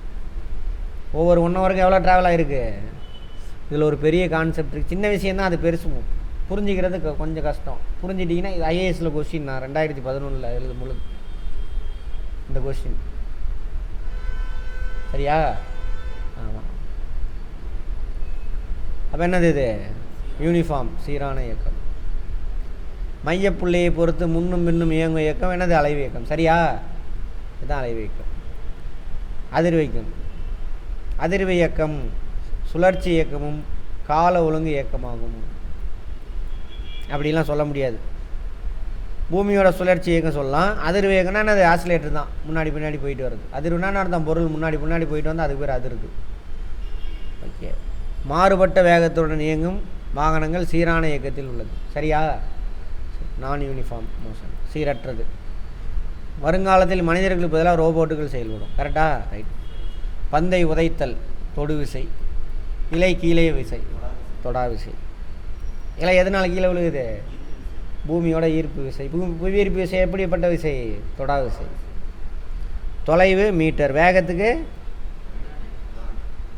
ஒவ்வொரு 1 ஹவருக்கு எவ்வளோ ட்ராவல் ஆகிருக்கு? இதில் ஒரு பெரிய கான்செப்ட் இருக்குது. சின்ன விஷயந்தான், அது பெருசு புரிஞ்சிக்கிறது கொஞ்சம் கஷ்டம். புரிஞ்சிட்டிங்கன்னா இது ஐஏஎஸில் கொஸ்டின் நான் 2011 எழுதும் பொழுது இந்த கொஸ்டின். சரியா? ஆமாம். அப்போ என்னது இது? யூனிஃபார்ம் சீரான இயக்கம். மையப்புள்ளியை பொறுத்து முன்னும் பின்னும் இயங்கும் இயக்கம் என்னது? அலைவு இயக்கம். சரியா? இதுதான் அலைவு இயக்கம். அதிர்வு இயக்கம் சுழற்சி இயக்கமும் கால ஒழுங்கு இயக்கமாகும். அப்படிலாம் சொல்ல முடியாது. பூமியோட சுழற்சி இயக்கம் சொல்லலாம். அதிர்வு இயக்கம்னா அது ஆசிலேட்டர் தான், முன்னாடி பின்னாடி போயிட்டு வருது. அதிர்வுனா அர்த்தம் பொருள் முன்னாடி பின்னாடி போயிட்டு வந்து அதுக்கு பேர் அதிர்வு. ஓகே. மாறுபட்ட வேகத்துடன் இயங்கும் வாகனங்கள் சீரான இயக்கத்தில் உள்ளது. சரியா? நான் யூனிஃபார்ம் மோஷன், சீரற்றது. வருங்காலத்தில் மனிதர்களுக்கு பதிலாக ரோபோட்டுகள் செயல்படும். கரெக்டா? ரைட். பந்தை உதைத்தல் தொடு விசை, இலை கீழே விசை தொடா விசை. இலை எதனால் கீழே விழுகுது? பூமியோட ஈர்ப்பு விசை. புவியீர்ப்பு விசை எப்படிப்பட்ட விசை? தொடா விசை. தொலைவு மீட்டர், வேகத்துக்கு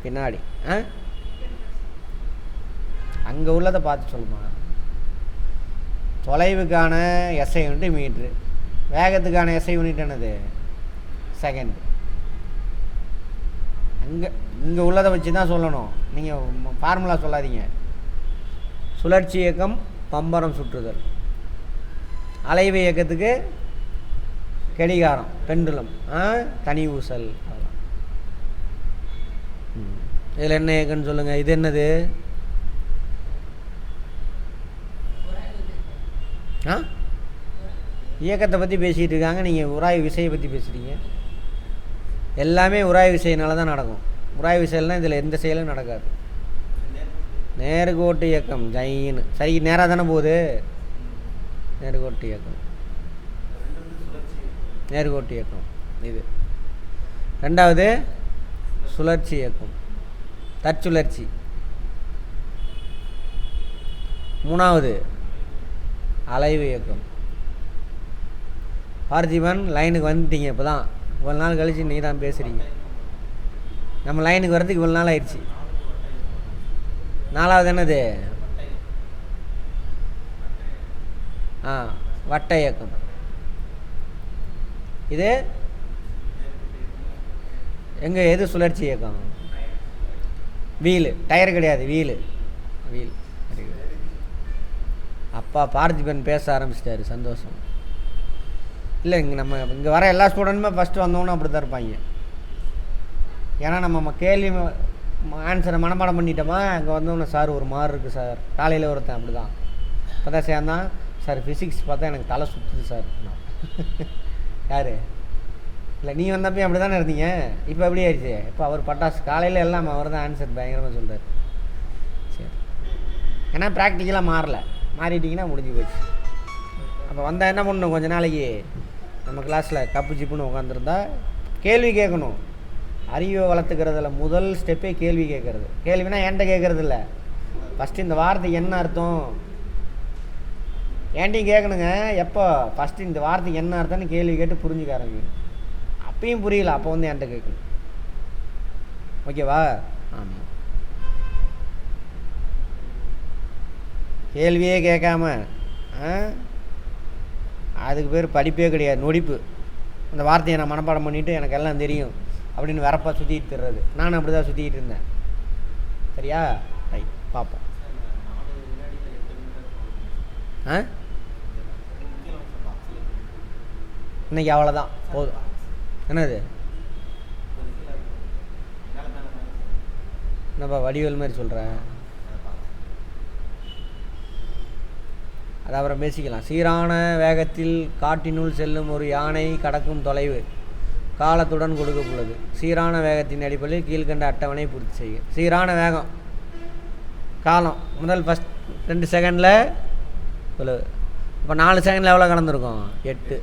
பின்னாடி. அங்கே உள்ளதை பார்த்து சொல்லுமா. தொலைவுக்கான எஸ்ஐ யூனிட் மீட்ரு, வேகத்துக்கான எஸ்ஐ யூனிட் என்னது? செகண்ட். இங்கே உள்ளதை வச்சு தான் சொல்லணும், நீங்கள் ஃபார்முலா சொல்லாதீங்க. சுழற்சி இயக்கம் பம்பரம் சுற்றுதல், அலைவு இயக்கத்துக்கு கடிகாரம் பெண்டுலம், தனி ஊசல். இதில் என்ன இயக்கம்னு சொல்லுங்கள். இது என்னது? இயக்கத்தை பற்றி பேசிகிட்டு இருக்காங்க, நீங்கள் உராய்வு விசையை பற்றி பேசுகிறீங்க. எல்லாமே உராய்வு விசையினால தான் நடக்கும். உராய்வு விசையெல்லாம் இதில் எந்த செயலும் நடக்காது. நேர்கோட்டு இயக்கம் ஜைன்னு சரி, நேராக தானே போகுது. நேர்கோட்டு இயக்கம், நேர்கோட்டு இயக்கம் இது. ரெண்டாவது சுழற்சி இயக்கம், தற்சுழற்சி. மூணாவது அலைவு இயக்கம். பார்த்திபன் லைனுக்கு வந்துட்டீங்க. இப்போ தான் இவ்வளோ நாள் கழிச்சு நீ தான் பேசுகிறீங்க. நம்ம லைனுக்கு வர்றதுக்கு இவ்வளோ நாள் ஆயிடுச்சு. நாலாவது என்னது? வட்ட இயக்கம். இது எங்கே? எது சுழற்சி இயக்கம்? வீலு, டயர் கிடையாது, வீலு. வீல். அப்பா பார்த்திபன் பேச ஆரம்பிச்சிட்டாரு, சந்தோஷம். இல்லை, இங்கே வர எல்லா ஸ்டூடெண்ட்டுமே ஃபஸ்ட்டு வந்தோன்னு அப்படி தான் இருப்பாங்க. ஏன்னா நம்ம கேள்வி ஆன்சரை மனப்பாடம் பண்ணிட்டோமா, அங்கே வந்தோன்னே சார் ஒரு மாதிரி இருக்குது சார். காலையில் ஒருத்தன் அப்படி தான் இப்போ தான் சேர்ந்தான் சார், ஃபிசிக்ஸ் பார்த்தா எனக்கு தலை சுற்றுது சார். யார்? இல்லை, நீ வந்தப்போ அப்படி தானே இருந்தீங்க. இப்போ எப்படி ஆயிடுச்சு? இப்போ அவர் பட்டாசு காலையில் எல்லாம் அவர் தான் ஆன்சர் பயங்கரமாக சொல்கிறார். சரி, ஏன்னா ப்ராக்டிக்கலாக மாறிட்டிங்கன்னா முடிஞ்சு போச்சு. அப்போ வந்தால் என்ன பண்ணணும்? கொஞ்ச நாளைக்கு நம்ம கிளாஸில் கப்பு சிப்புன்னு உட்காந்துருந்தா கேள்வி கேட்கணும். அறிவை வளர்த்துக்கிறதுல முதல் ஸ்டெப்பே கேள்வி கேட்குறது. கேள்வினா என்கிட்ட கேட்குறது இல்லை, ஃபஸ்ட்டு இந்த வார்த்தைக்கு என்ன அர்த்தம் ஏன்ட்டையும் கேட்கணுங்க. எப்போ? ஃபஸ்ட்டு இந்த வார்த்தைக்கு என்ன அர்த்தம்னு கேள்வி கேட்டு புரிஞ்சுக்க ஆரம்பிக்கணும். அப்பயும் புரியல, அப்போ வந்து என்கிட்ட கேட்கணும். ஓகேவா? ஆமாம். கேள்வியே கேட்காம அதுக்கு பேர் படிப்பே கிடையாது, நொடிப்பு. அந்த வார்த்தையை நான் மனப்பாடம் பண்ணிவிட்டு எனக்கு எல்லாம் தெரியும் அப்படின்னு வரப்பா சுற்றிட்டு தர்றது. நானும் அப்படி தான் சுற்றிக்கிட்டு இருந்தேன். சரியா? ரைட், பார்ப்போம். இன்னைக்கு அவ்வளோதான், போதும். என்னது என்னப்பா வடிவேல் மாதிரி சொல்கிறேன்? அது அப்புறம் பேசிக்கலாம். சீரான வேகத்தில் காட்டினுள் செல்லும் ஒரு யானை கடக்கும் தொலைவு காலத்துடன் கொடுக்கப்பட்டுள்ளது. சீரான வேகத்தின் அடிப்படையில் கீழ்கண்ட அட்டவணை பூர்த்தி செய்ய. சீரான வேகம், காலம். முதல் ஃபஸ்ட் 2 செகண்டில் இவ்வளவு. இப்போ 4 செகண்டில் எவ்வளோ கடந்திருக்கும்? 8.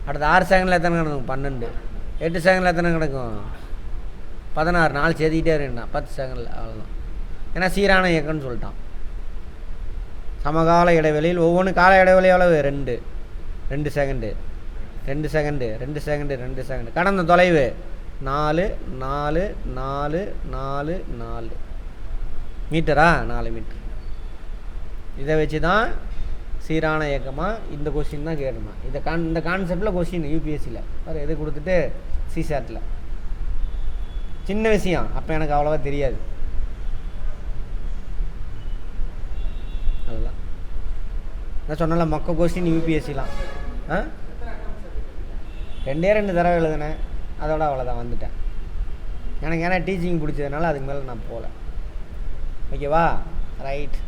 அடுத்த 6 செகண்டில் எத்தனை கிடக்கும்? 12. 8 செகண்டில் எத்தனை கிடக்கும்? 16. 4 சேர்த்திக்கிட்டே இருக்கேன் 10 செகண்டில். அவ்வளோதான். ஏன்னா சீரான இயக்கம்னு சொல்லிட்டான். சமகால இடைவெளியில் ஒவ்வொன்று கால இடைவெளி எவ்வளவு? 2 செகண்டு 2 செகண்டு 2 செகண்டு 2 செகண்டு. கடந்த தொலைவு 4 4 4 4 4 மீட்டரா? 4 மீட்டர். இதை வச்சு தான் சீரான இயக்கமாக இந்த கொஸ்டின் தான் கேட்கணும். இந்த கான்செப்டில் கொஸ்டின் யூபிஎஸ்சியில் வேறு எது கொடுத்துட்டு சிசாட்டில் சின்ன விஷயம். அப்போ எனக்கு அவ்வளோவா தெரியாது. அதுதான் நான் சொன்னால மொக்க கொஸ்டின் யூபிஎஸ்சிலாம் 2 தடவை எழுதுனேன். அதோட அவ்வளோதான், வந்துட்டேன். எனக்கு ஏன்னா டீச்சிங் பிடிச்சதுனால அதுக்கு மேலே நான் போகல. ஓகேவா? ரைட்.